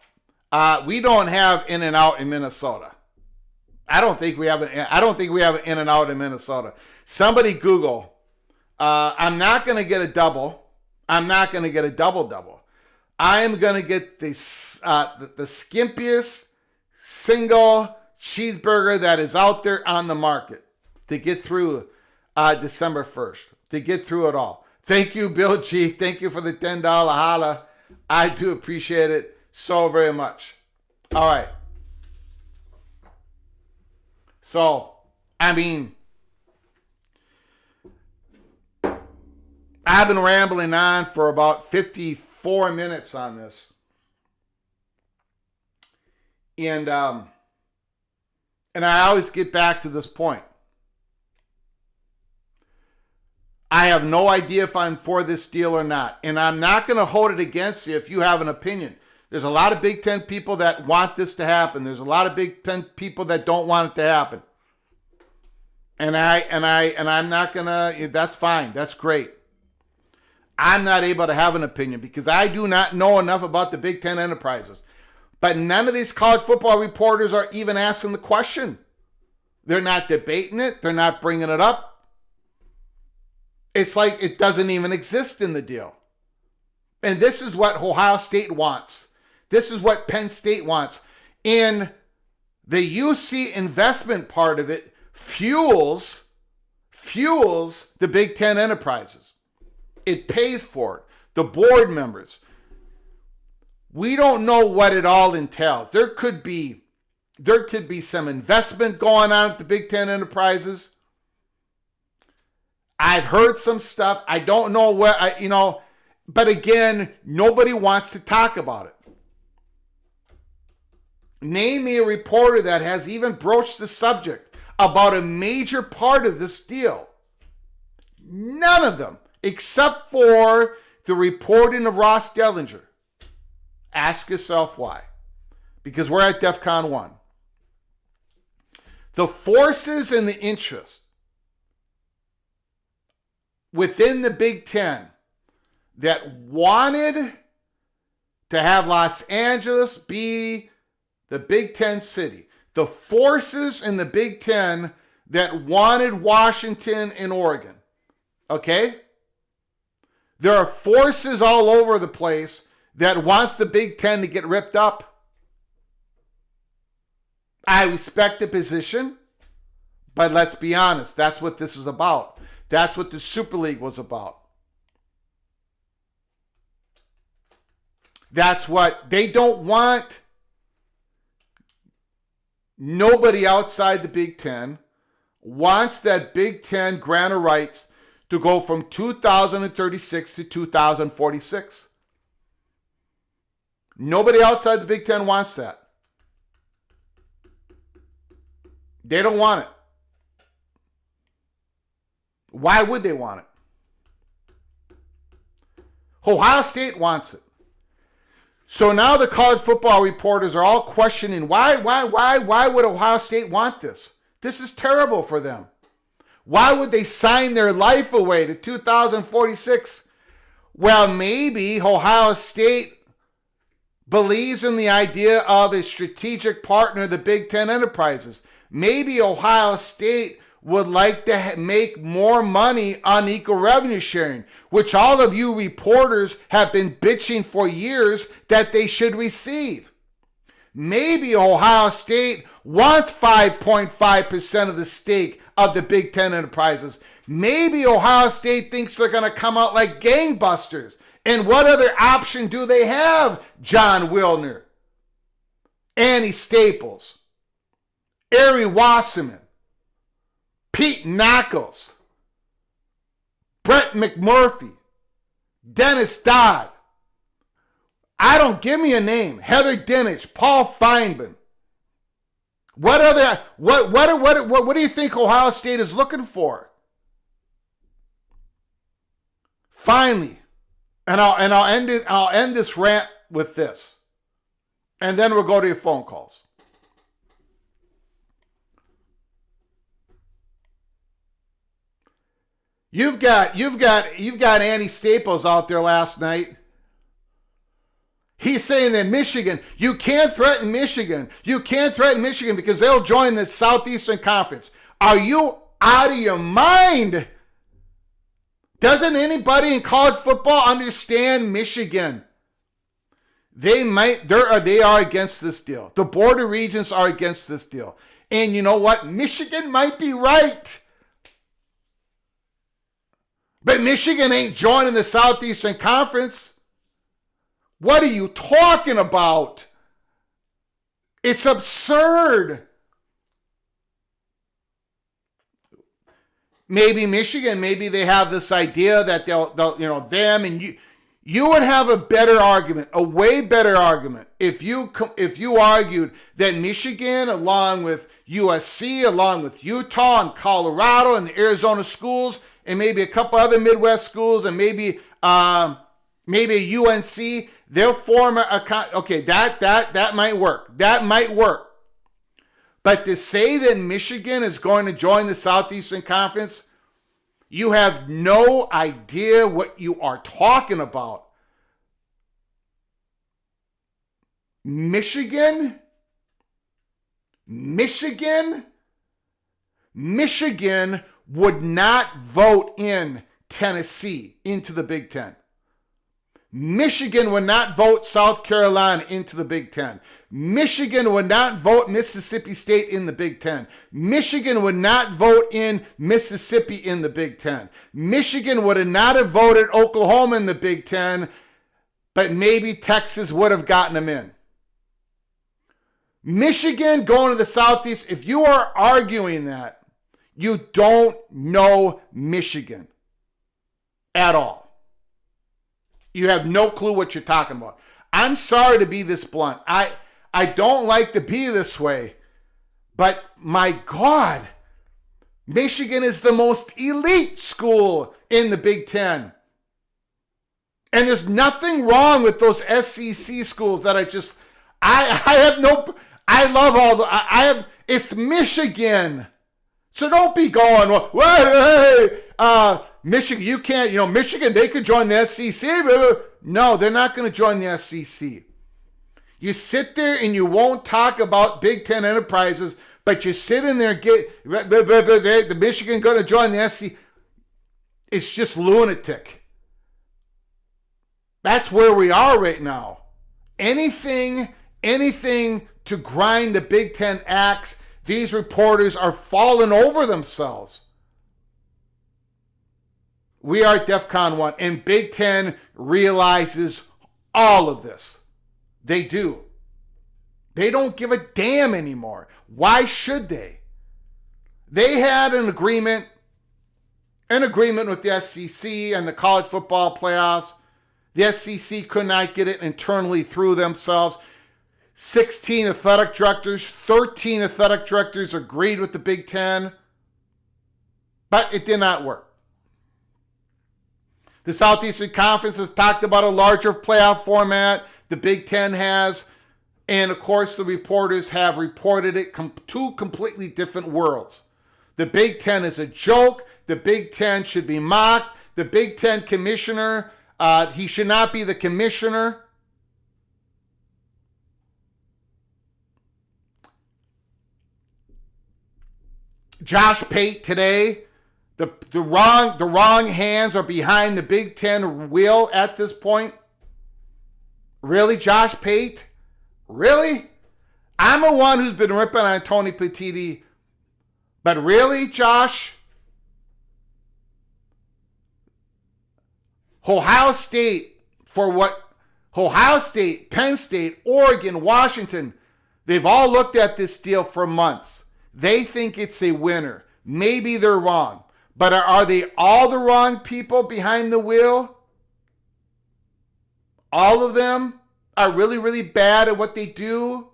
We don't have In-N-Out in Minnesota. I don't think we have an In-N-Out in Minnesota. Somebody Google. I'm not going to get a double. I'm not going to get a double. I am going to get the skimpiest single cheeseburger that is out there on the market to get through December 1st, to get through it all. Thank you, Bill G. Thank you for the $10 holla. I do appreciate it so very much. All right. So, I mean, I've been rambling on for about 54 minutes on this. And I always get back to this point. I have no idea if I'm for this deal or not. And I'm not going to hold it against you if you have an opinion. There's a lot of Big Ten people that want this to happen. There's a lot of Big Ten people that don't want it to happen. And I'm not going to, that's fine. That's great. I'm not able to have an opinion because I do not know enough about the Big Ten enterprises. But none of these college football reporters are even asking the question. They're not debating it. They're not bringing it up. It's like it doesn't even exist in the deal. And this is what Ohio State wants. This is what Penn State wants. And the UC investment part of it fuels fuels the Big Ten enterprises. It pays for it. The board members. We don't know what it all entails. There could be some investment going on at the Big Ten enterprises. I've heard some stuff. I don't know what, but again, nobody wants to talk about it. Name me a reporter that has even broached the subject about a major part of this deal. None of them, except for the reporting of Ross Dellinger. Ask yourself why. Because we're at DEFCON 1. The forces and the interests within the Big Ten that wanted to have Los Angeles be the Big Ten city, the forces in the Big Ten that wanted Washington and Oregon, okay? There are forces all over the place that wants the Big Ten to get ripped up. I respect the position, but let's be honest, that's what this is about. That's what the Super League was about. That's what they don't want. Nobody outside the Big Ten wants that Big Ten grant of rights to go from 2036 to 2046. Nobody outside the Big Ten wants that. They don't want it. Why would they want it? Ohio State wants it. So now the college football reporters are all questioning why would Ohio State want this? This is terrible for them. Why would they sign their life away to 2046? Well, maybe Ohio State believes in the idea of a strategic partner, the Big Ten enterprises. Maybe Ohio State would like to make more money on equal revenue sharing, which all of you reporters have been bitching for years that they should receive. Maybe Ohio State wants 5.5% of the stake of the Big Ten enterprises. Maybe Ohio State thinks they're going to come out like gangbusters. And what other option do they have? John Wilner, Annie Staples, Ari Wasserman, Pete Knuckles, Brett McMurphy, Dennis Dodd. Give me a name. Heather Dinich, Paul Feinman. What do you think Ohio State is looking for? Finally, and I'll end this rant with this. And then we'll go to your phone calls. You've got Andy Staples out there last night. He's saying that Michigan, you can't threaten Michigan. You can't threaten Michigan because they'll join the Southeastern Conference. Are you out of your mind? Doesn't anybody in college football understand Michigan? They are against this deal. The Board of Regents are against this deal. And you know what? Michigan might be right. But Michigan ain't joining the Southeastern Conference. What are you talking about? It's absurd. Maybe Michigan, maybe they have this idea that they'll them and you would have a better argument, a way better argument if you argued that Michigan, along with USC, along with Utah and Colorado and the Arizona schools, and maybe a couple other Midwest schools, and maybe a UNC, they'll form that might work. That might work. But to say that Michigan is going to join the Southeastern Conference, you have no idea what you are talking about. Michigan would not vote in Tennessee into the Big Ten. Michigan would not vote South Carolina into the Big Ten. Michigan would not vote Mississippi State in the Big Ten. Michigan would not vote in Mississippi in the Big Ten. Michigan would not have voted Oklahoma in the Big Ten, but maybe Texas would have gotten them in. Michigan going to the Southeast, if you are arguing that, you don't know Michigan at all. You have no clue what you're talking about. I'm sorry to be this blunt. I don't like to be this way, but my God, Michigan is the most elite school in the Big Ten. And there's nothing wrong with those SEC schools that it's Michigan. So don't be going, Michigan, you can't, Michigan, they could join the SEC. No, they're not going to join the SEC. You sit there and you won't talk about Big Ten enterprises, but you sit in there and the Michigan going to join the SEC. It's just lunatic. That's where we are right now. Anything to grind the Big Ten axe, these reporters are falling over themselves. We are at DEFCON 1, and Big Ten realizes all of this. They do. They don't give a damn anymore. Why should they? They had an agreement with the SEC and the college football playoffs. The SEC could not get it internally through themselves. 16 athletic directors, 13 athletic directors agreed with the Big Ten, but it did not work. The Southeastern Conference has talked about a larger playoff format. The Big Ten has, and of course the reporters have reported it two completely different worlds. The Big Ten is a joke. The Big Ten should be mocked. The Big Ten commissioner, he should not be the commissioner. Josh Pate today, the wrong hands are behind the Big Ten wheel at this point. Really, Josh Pate? Really? I'm the one who's been ripping on Tony Petitti, but really, Josh? Ohio State, Penn State, Oregon, Washington, they've all looked at this deal for months. They think it's a winner. Maybe they're wrong. But are they all the wrong people behind the wheel? All of them are really, really bad at what they do?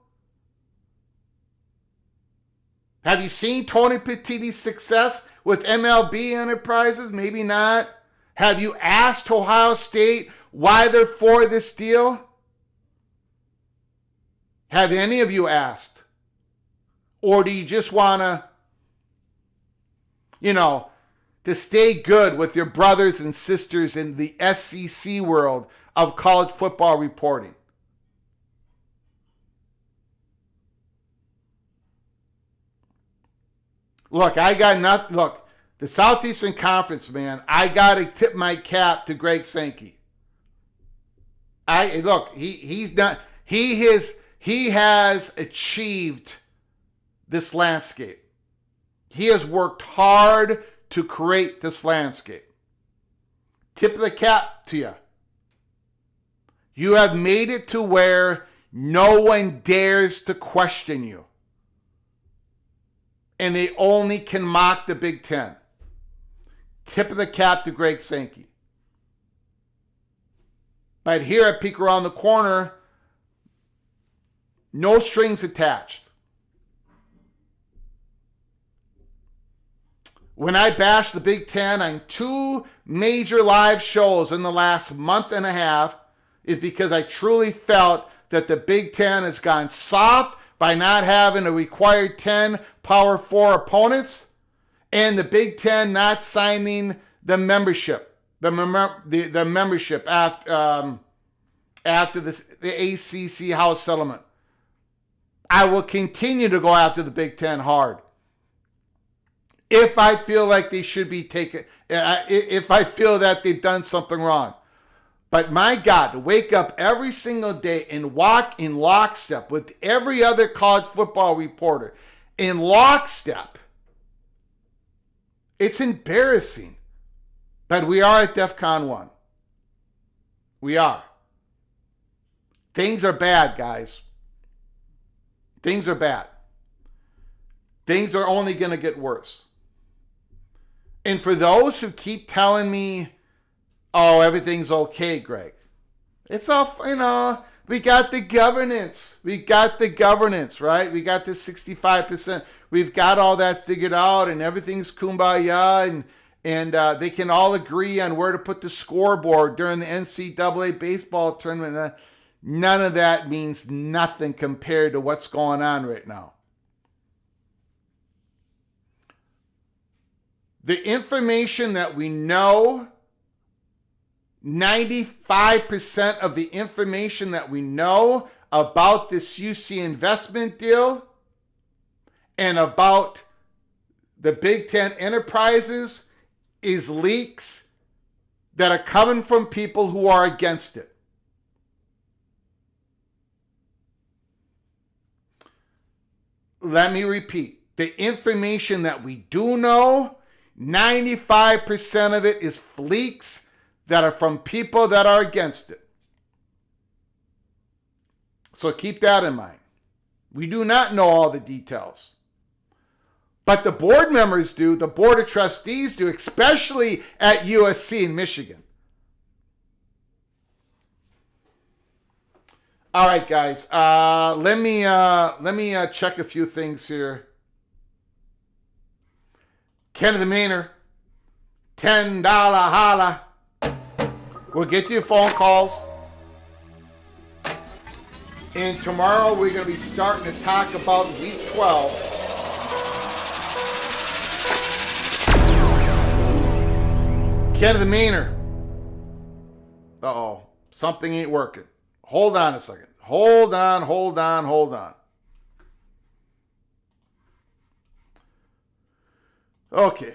Have you seen Tony Petitti's success with MLB Enterprises? Maybe not. Have you asked Ohio State why they're for this deal? Have any of you asked? Or do you just want to stay good with your brothers and sisters in the SEC world of college football reporting? Look, the Southeastern Conference, man, I got to tip my cap to Greg Sankey. He has achieved this landscape. He has worked hard to create this landscape. Tip of the cap to you. You have made it to where no one dares to question you. And they only can mock the Big Ten. Tip of the cap to Greg Sankey. But here at Peek Around the Corner, no strings attached. When I bashed the Big Ten on 2 major live shows in the last month and a half, is because I truly felt that the Big Ten has gone soft by not having a required 10 Power 4 opponents, and the Big Ten not signing the membership, the membership after the ACC House settlement. I will continue to go after the Big Ten hard. If I feel like they should be taken, if I feel that they've done something wrong. But my God, to wake up every single day and walk in lockstep with every other college football reporter, in lockstep, it's embarrassing. But we are at DEFCON 1. We are. Things are bad, guys. Things are bad. Things are only going to get worse. And for those who keep telling me, oh, everything's okay, Greg. It's all, we got the governance. We got the governance, right? We got the 65%. We've got all that figured out, and everything's kumbaya, and they can all agree on where to put the scoreboard during the NCAA baseball tournament. None of that means nothing compared to what's going on right now. The information that we know, 95% of the information that we know about this UC investment deal and about the Big Ten enterprises is leaks that are coming from people who are against it. Let me repeat. The information that we do know, 95% of it is leaks that are from people that are against it. So keep that in mind. We do not know all the details. But the board members do, the board of trustees do, especially at USC in Michigan. All right, guys. Let me check a few things here. Kenneth Maynard, $10 holla. We'll get to your phone calls. And tomorrow we're going to be starting to talk about week 12. Kenneth Maynard. Uh-oh. Something ain't working. Hold on a second. Hold on. Okay.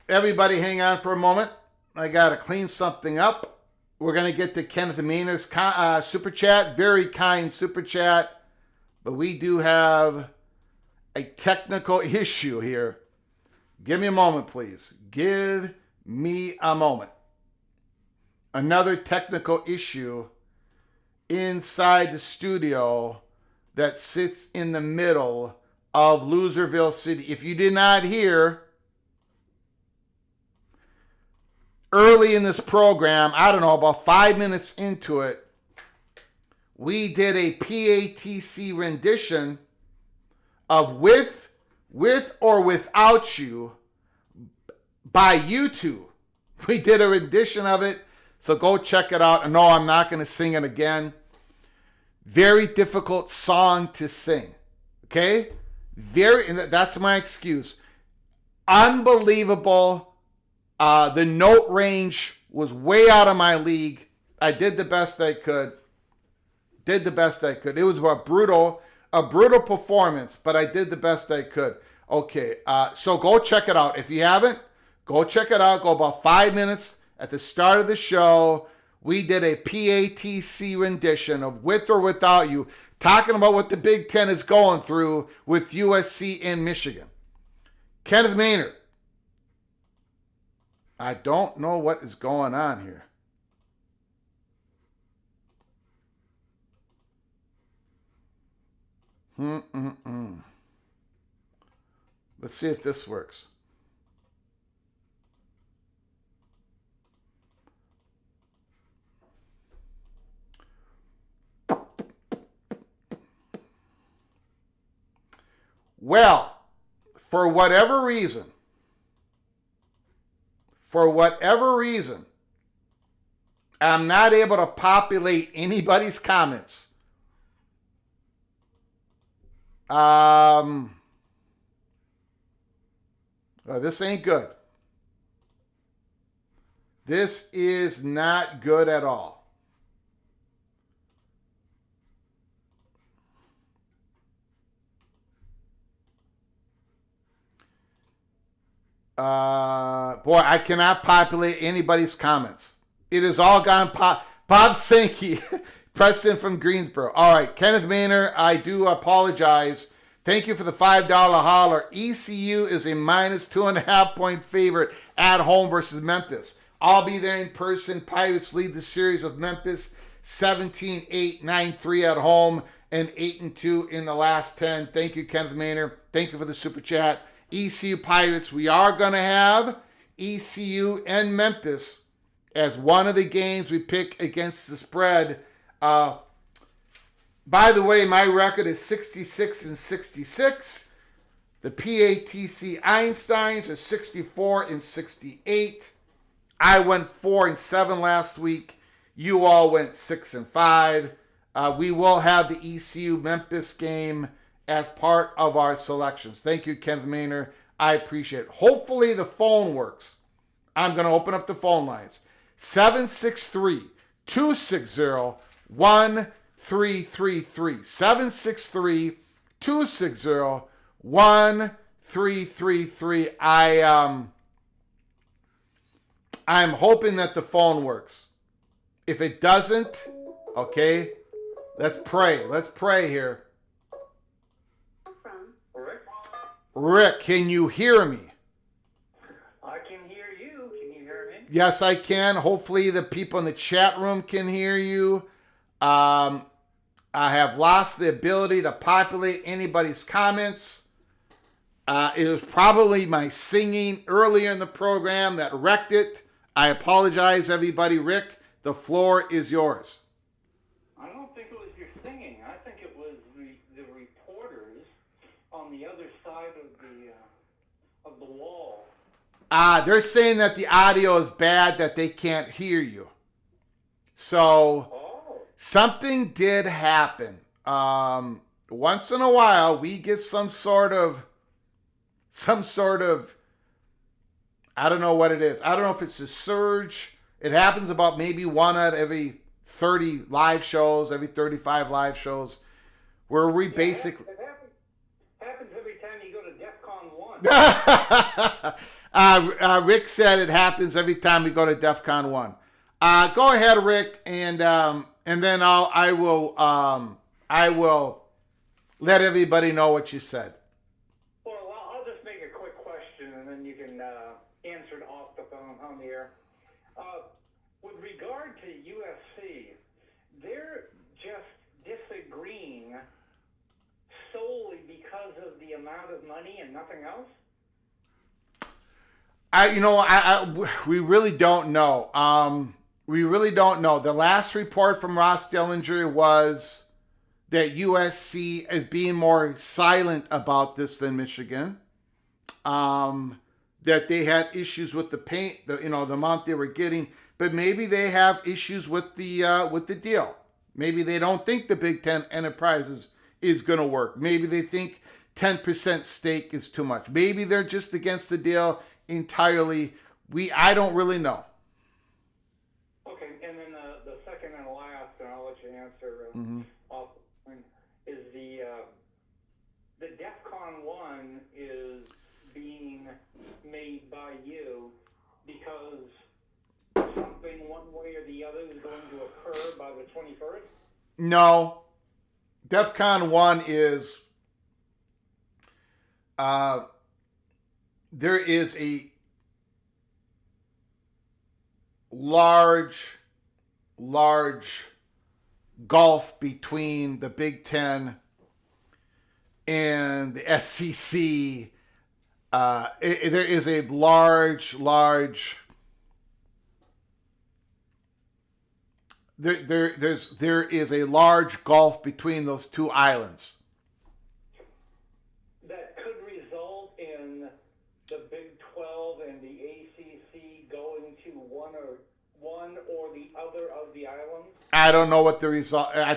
Everybody hang on for a moment. I got to clean something up. We're going to get to Kenneth Maynard's super chat. Very kind super chat. But we do have a technical issue here. Give me a moment, please. Give me a moment. Another technical issue inside the studio that sits in the middle of Loserville City. If you did not hear, early in this program, I don't know, about 5 minutes into it, we did a PATC rendition of With or Without You by U2. We did a rendition of it, so go check it out. And no, I'm not going to sing it again. Very difficult song to sing, okay? That's my excuse. Unbelievable. The note range was way out of my league. I did the best I could. It was a brutal performance, but I did the best I could. Okay, so go check it out. If you haven't, go check it out. Go about 5 minutes at the start of the show. We did a PATC rendition of With or Without You, talking about what the Big Ten is going through with USC and Michigan. Kenneth Maynard. I don't know what is going on here. Let's see if this works. Well, for whatever reason, I'm not able to populate anybody's comments. This ain't good. This is not good at all. Boy, I cannot populate anybody's comments. It is all gone. Bob Sankey, Preston from Greensboro. All right, Kenneth Maynor, I do apologize. Thank you for the $5 holler. ECU is a minus 2.5-point favorite at home versus Memphis. I'll be there in person. Pirates lead the series with Memphis 17-8, 9-3 at home, and 8-2 in the last 10. Thank you, Kenneth Maynor. Thank you for the super chat. ECU Pirates, we are going to have ECU and Memphis as one of the games we pick against the spread. By the way, my record is 66-66. The PATC Einsteins are 64-68. I went 4-7 last week. You all went 6-5. We will have the ECU Memphis game as part of our selections. Thank you, Kenneth Maynor. I appreciate it. Hopefully the phone works. I'm going to open up the phone lines. 763-260-1333. 763-260-1333. I'm hoping that the phone works. If it doesn't, okay, let's pray. Let's pray here. Rick, can you hear me? I can hear you. Can you hear me? Yes, I can. Hopefully the people in the chat room can hear you. I have lost the ability to populate anybody's comments. It was probably my singing earlier in the program that wrecked it. I apologize, everybody. Rick, the floor is yours. I don't think it was your singing. I think it was the reporters on the other side of the wall. They're saying that the audio is bad, that they can't hear you. So something did happen. Once in a while, we get some sort of, I don't know what it is. I don't know if it's a surge. It happens about maybe one out of every 30 live shows, every 35 live shows, where we basically... It happens every time you go to DEFCON 1. Rick said it happens every time we go to DEFCON 1. Go ahead, Rick, and then I will let everybody know what you said. Well, I'll just make a quick question, and then you can answer it off the phone on the air. With regard to USC, they're just disagreeing solely because of the amount of money and nothing else? We really don't know. We really don't know. The last report from Ross Dellinger was that USC is being more silent about this than Michigan. That they had issues with the paint, the amount they were getting, but maybe they have issues with the deal. Maybe they don't think the Big Ten Enterprises is going to work. Maybe they think 10% stake is too much. Maybe they're just against the deal entirely. I don't really know. Okay, and then the second and last, and I'll let you answer off, is the DEFCON 1 is being made by you because something one way or the other is going to occur by the 21st? No. DEFCON 1 is there is a large gulf between the Big Ten and the SEC. There is a large there is a large gulf between those two islands. That could result in the Big 12 and the ACC going to one or the other of the islands? I don't know what the result. I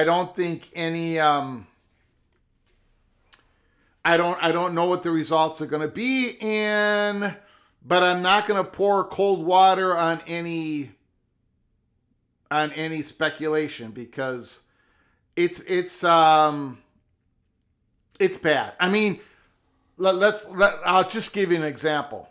don't think any. I don't know what the results are going to be, but I'm not going to pour cold water on any speculation because it's bad. I mean, I'll just give you an example.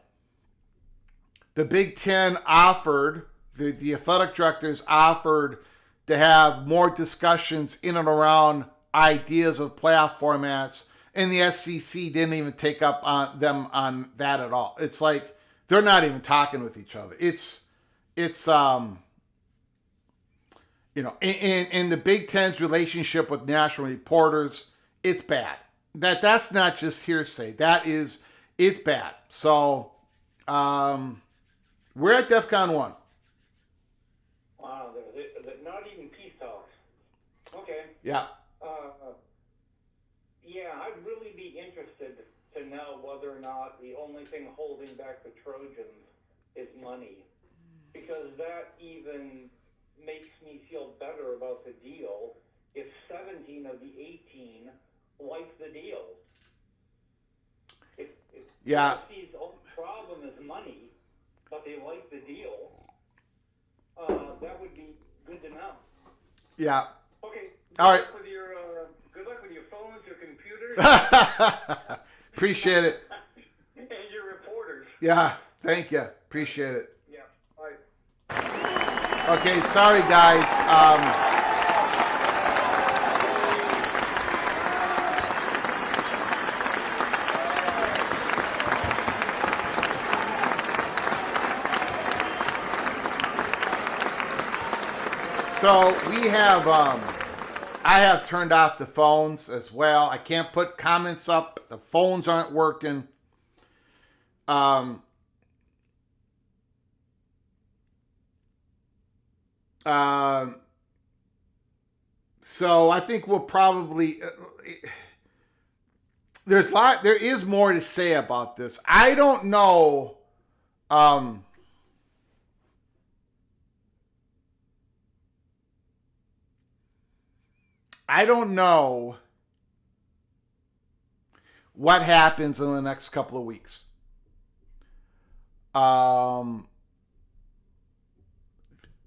The Big Ten offered the athletic directors offered to have more discussions in and around ideas of playoff formats, and the SEC didn't even take up on them on that at all. It's like they're not even talking with each other. It's in the Big Ten's relationship with national reporters, it's bad. That's not just hearsay. It's bad. So we're at DEFCON 1. Wow, they're not even peace talks. Okay. Yeah. Yeah, I'd really be interested to know whether or not the only thing holding back the Trojans is money, because that even makes me feel better about the deal if 17 of the 18 like the deal. If Yeah. USC's only problem is money, but they like the deal, that would be good to know. Yeah. Okay. All right. Good luck with your phones, your computers, Appreciate it. and your reporters. Yeah. Thank you. Appreciate it. Yeah. All right. Okay. Sorry, guys. So we have, I have turned off the phones as well. I can't put comments up. The phones aren't working. So I think we'll probably, there is more to say about this. I don't know. I don't know what happens in the next couple of weeks.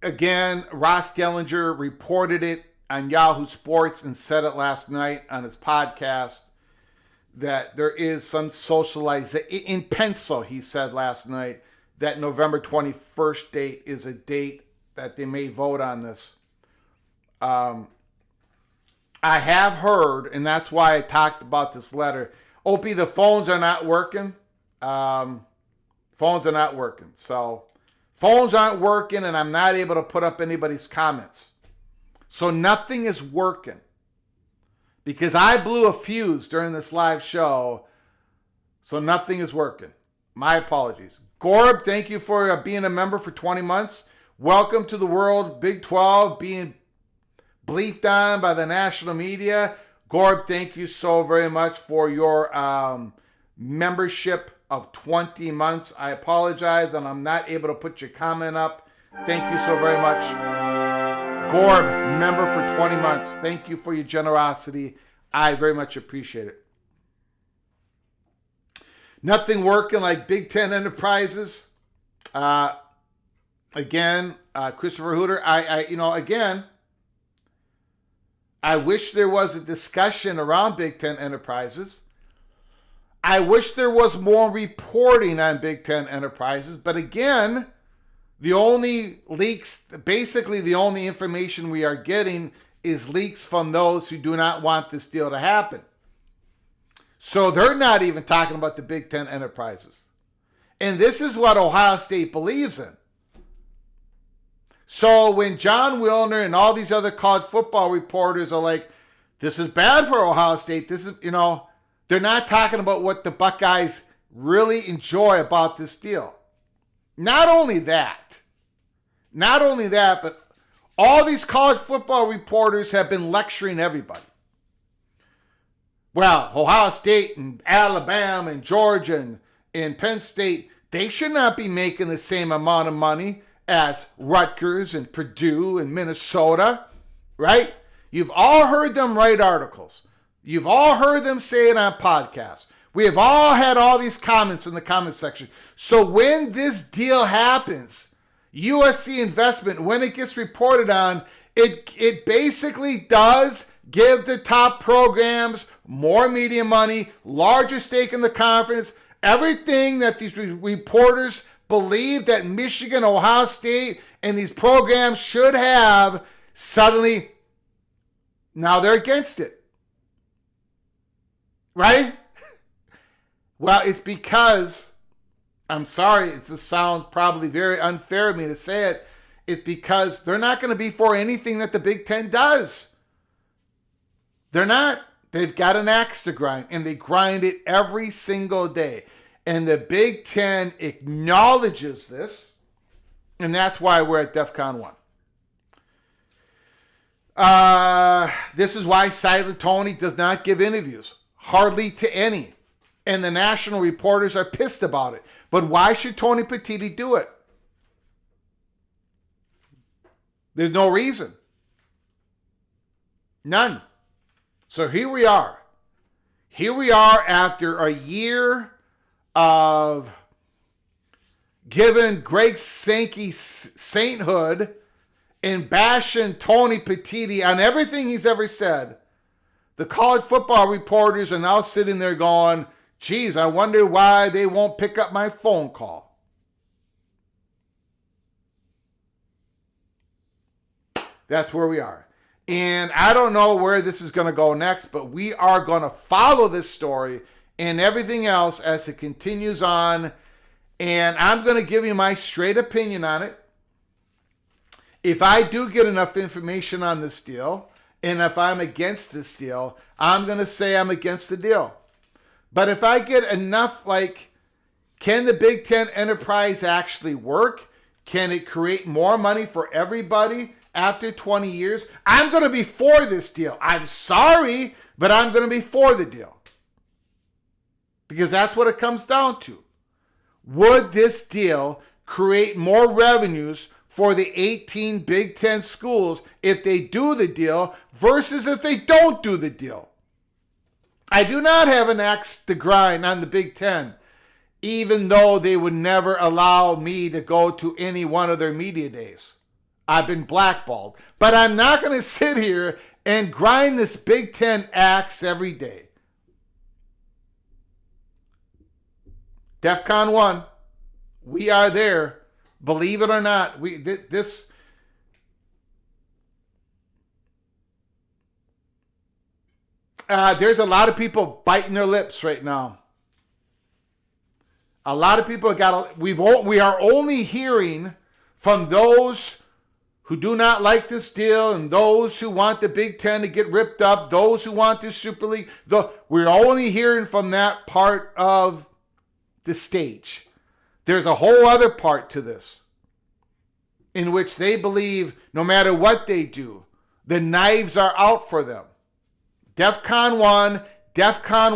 Again, Ross Dellinger reported it on Yahoo Sports and said it last night on his podcast that there is some socialization in pencil. He said last night that November 21st date is a date that they may vote on this. I have heard, and that's why I talked about this letter. Opie, the phones are not working. Phones are not working. So phones aren't working, and I'm not able to put up anybody's comments. So nothing is working. Because I blew a fuse during this live show, so nothing is working. My apologies. Gorb, thank you for being a member for 20 months. Welcome to the world, Big 12, being bleeped on by the national media. Gorb, thank you so very much for your membership of 20 months. I apologize that I'm not able to put your comment up. Thank you so very much. Gorb, member for 20 months. Thank you for your generosity. I very much appreciate it. Nothing working like Big Ten Enterprises. Again, Christopher Hooter, I wish there was a discussion around Big Ten Enterprises. I wish there was more reporting on Big Ten Enterprises. But again, the only leaks, basically the only information we are getting is leaks from those who do not want this deal to happen. So they're not even talking about the Big Ten Enterprises. And this is what Ohio State believes in. So when John Wilner and all these other college football reporters are like, this is bad for Ohio State, this is, they're not talking about what the Buckeyes really enjoy about this deal. Not only that, but all these college football reporters have been lecturing everybody. Well, Ohio State and Alabama and Georgia and Penn State, they should not be making the same amount of money as Rutgers and Purdue and Minnesota, right? You've all heard them write articles. You've all heard them say it on podcasts. We have all had all these comments in the comment section. So when this deal happens, USC investment, when it gets reported on, it basically does give the top programs more media money, larger stake in the conference, everything that these reporters believe that Michigan, Ohio State, And these programs should have suddenly, now they're against it. Right? Well, it's because, I'm sorry, this sounds probably very unfair of me to say it. It's because they're not going to be for anything that the Big Ten does. They're not. They've got an axe to grind, and they grind it every single day. And the Big Ten acknowledges this, and that's why we're at DEFCON 1. This is why Silent Tony does not give interviews, hardly to any. And the national reporters are pissed about it. But why should Tony Petitti do it? There's no reason. None. So here we are. Here we are after a year of giving Greg Sankey sainthood and bashing Tony Petitti on everything he's ever said. The college football reporters are now sitting there going, geez, I wonder why they won't pick up my phone call. That's where we are. And I don't know where this is going to go next, but we are going to follow this story and everything else as it continues on. And I'm going to give you my straight opinion on it. If I do get enough information on this deal, and if I'm against this deal, I'm going to say I'm against the deal. But if I get enough, like, can the Big Ten enterprise actually work? Can it create more money for everybody after 20 years? I'm going to be for this deal. I'm sorry, but I'm going to be for the deal. Because that's what it comes down to. Would this deal create more revenues for the 18 Big Ten schools if they do the deal versus if they don't do the deal? I do not have an axe to grind on the Big Ten, even though they would never allow me to go to any one of their media days. I've been blackballed. But I'm not going to sit here and grind this Big Ten axe every day. DEFCON 1, we are there. Believe it or not, there's a lot of people biting their lips right now. A lot of people we are only hearing from those who do not like this deal and those who want the Big Ten to get ripped up, those who want the Super League. We're only hearing from that part of the stage. There's a whole other part to this in which they believe no matter what they do, the knives are out for them. DEFCON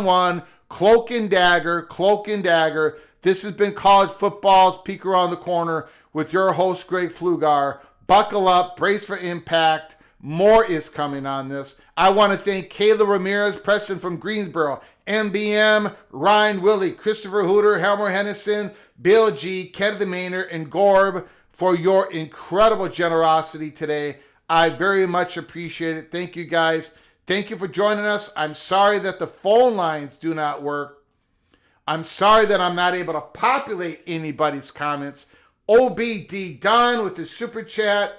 1, cloak and dagger. This has been College Football's Peek Around the Corner with your host, Greg Flugar. Buckle up, brace for impact. More is coming on this. I want to thank Kayla Ramirez, Preston from Greensboro, MBM, Ryan Willie, Christopher Hooter, Helmer Hennison, Bill G, Kenneth Maynard, and Gorb for your incredible generosity today. I very much appreciate it. Thank you guys. Thank you for joining us. I'm sorry that the phone lines do not work. I'm sorry that I'm not able to populate anybody's comments. OBD Don with the super chat.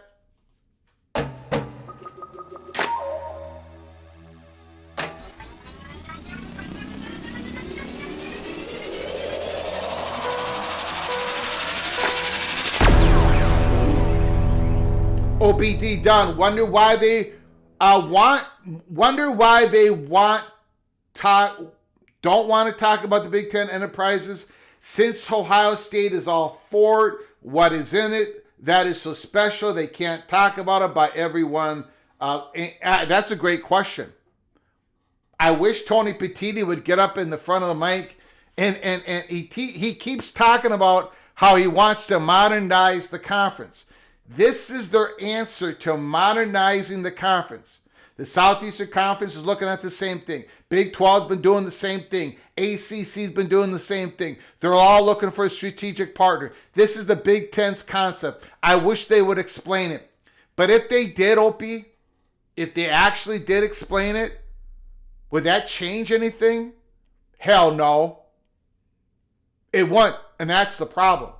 OBD Don. Wonder why they don't want to talk about the Big Ten enterprises since Ohio State is all for it. What is in it that is so special they can't talk about it by everyone? That's a great question. I wish Tony Petitti would get up in the front of the mic and he keeps talking about how he wants to modernize the conference. This is their answer to modernizing the conference. The Southeastern Conference is looking at the same thing. Big 12's been doing the same thing. ACC's been doing the same thing. They're all looking for a strategic partner. This is the Big Ten's concept. I wish they would explain it. But if they did, Opie, if they actually did explain it, would that change anything? Hell no. It won't, and that's the problem.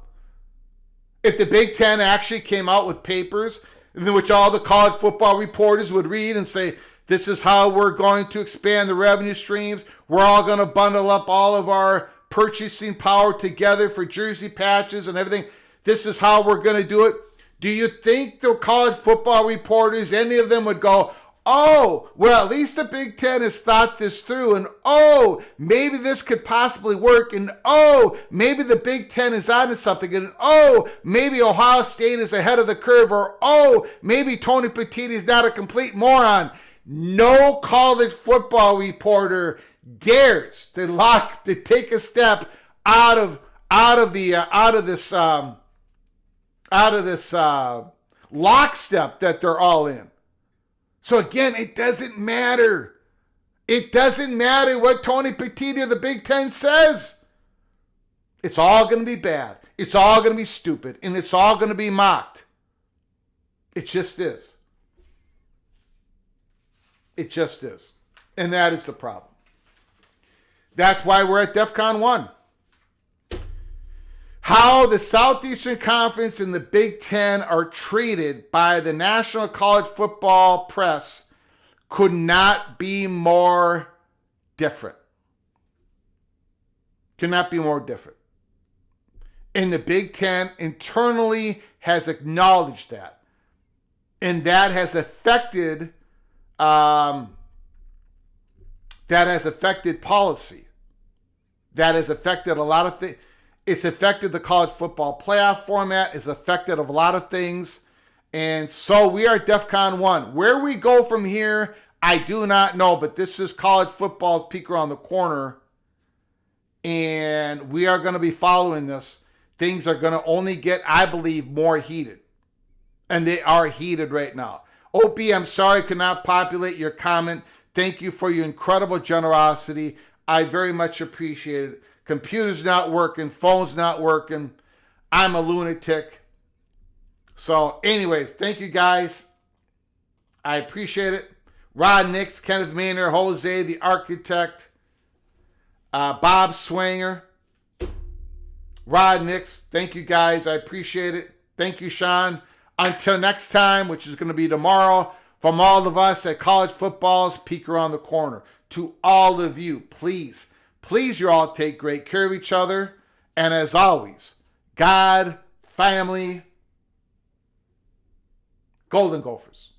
If the Big Ten actually came out with papers in which all the college football reporters would read and say, this is how we're going to expand the revenue streams. We're all going to bundle up all of our purchasing power together for jersey patches and everything. This is how we're going to do it. Do you think the college football reporters, any of them would go, oh, well, at least the Big Ten has thought this through, and oh, maybe this could possibly work, and oh, maybe the Big Ten is onto something, and oh, maybe Ohio State is ahead of the curve, or oh, maybe Tony Petitti is not a complete moron. No college football reporter dares to take a step out of this lockstep that they're all in. So again, it doesn't matter. It doesn't matter what Tony Petitti or the Big Ten says. It's all going to be bad. It's all going to be stupid. And it's all going to be mocked. It just is. It just is. And that is the problem. That's why we're at DEFCON 1. How the Southeastern Conference and the Big Ten are treated by the National College Football Press could not be more different. Could not be more different. And the Big Ten internally has acknowledged that. And that has affected policy. That has affected a lot of things. It's affected the college football playoff format. It's affected a lot of things. And so we are at DEFCON 1. Where we go from here, I do not know. But this is college football's peak around the corner. And we are going to be following this. Things are going to only get, I believe, more heated. And they are heated right now. Opie, I'm sorry I could not populate your comment. Thank you for your incredible generosity. I very much appreciate it. Computer's not working, phone's not working. I'm a lunatic. So anyways, thank you guys. I appreciate it. Rod Nix, Kenneth Maynard, Jose the Architect, Bob Swanger, Rod Nix, thank you guys. I appreciate it. Thank you, Sean. Until next time, which is going to be tomorrow, from all of us at College Football's Peak Around the Corner, to all of you, please you all take great care of each other. And as always, God, family, Golden Gophers.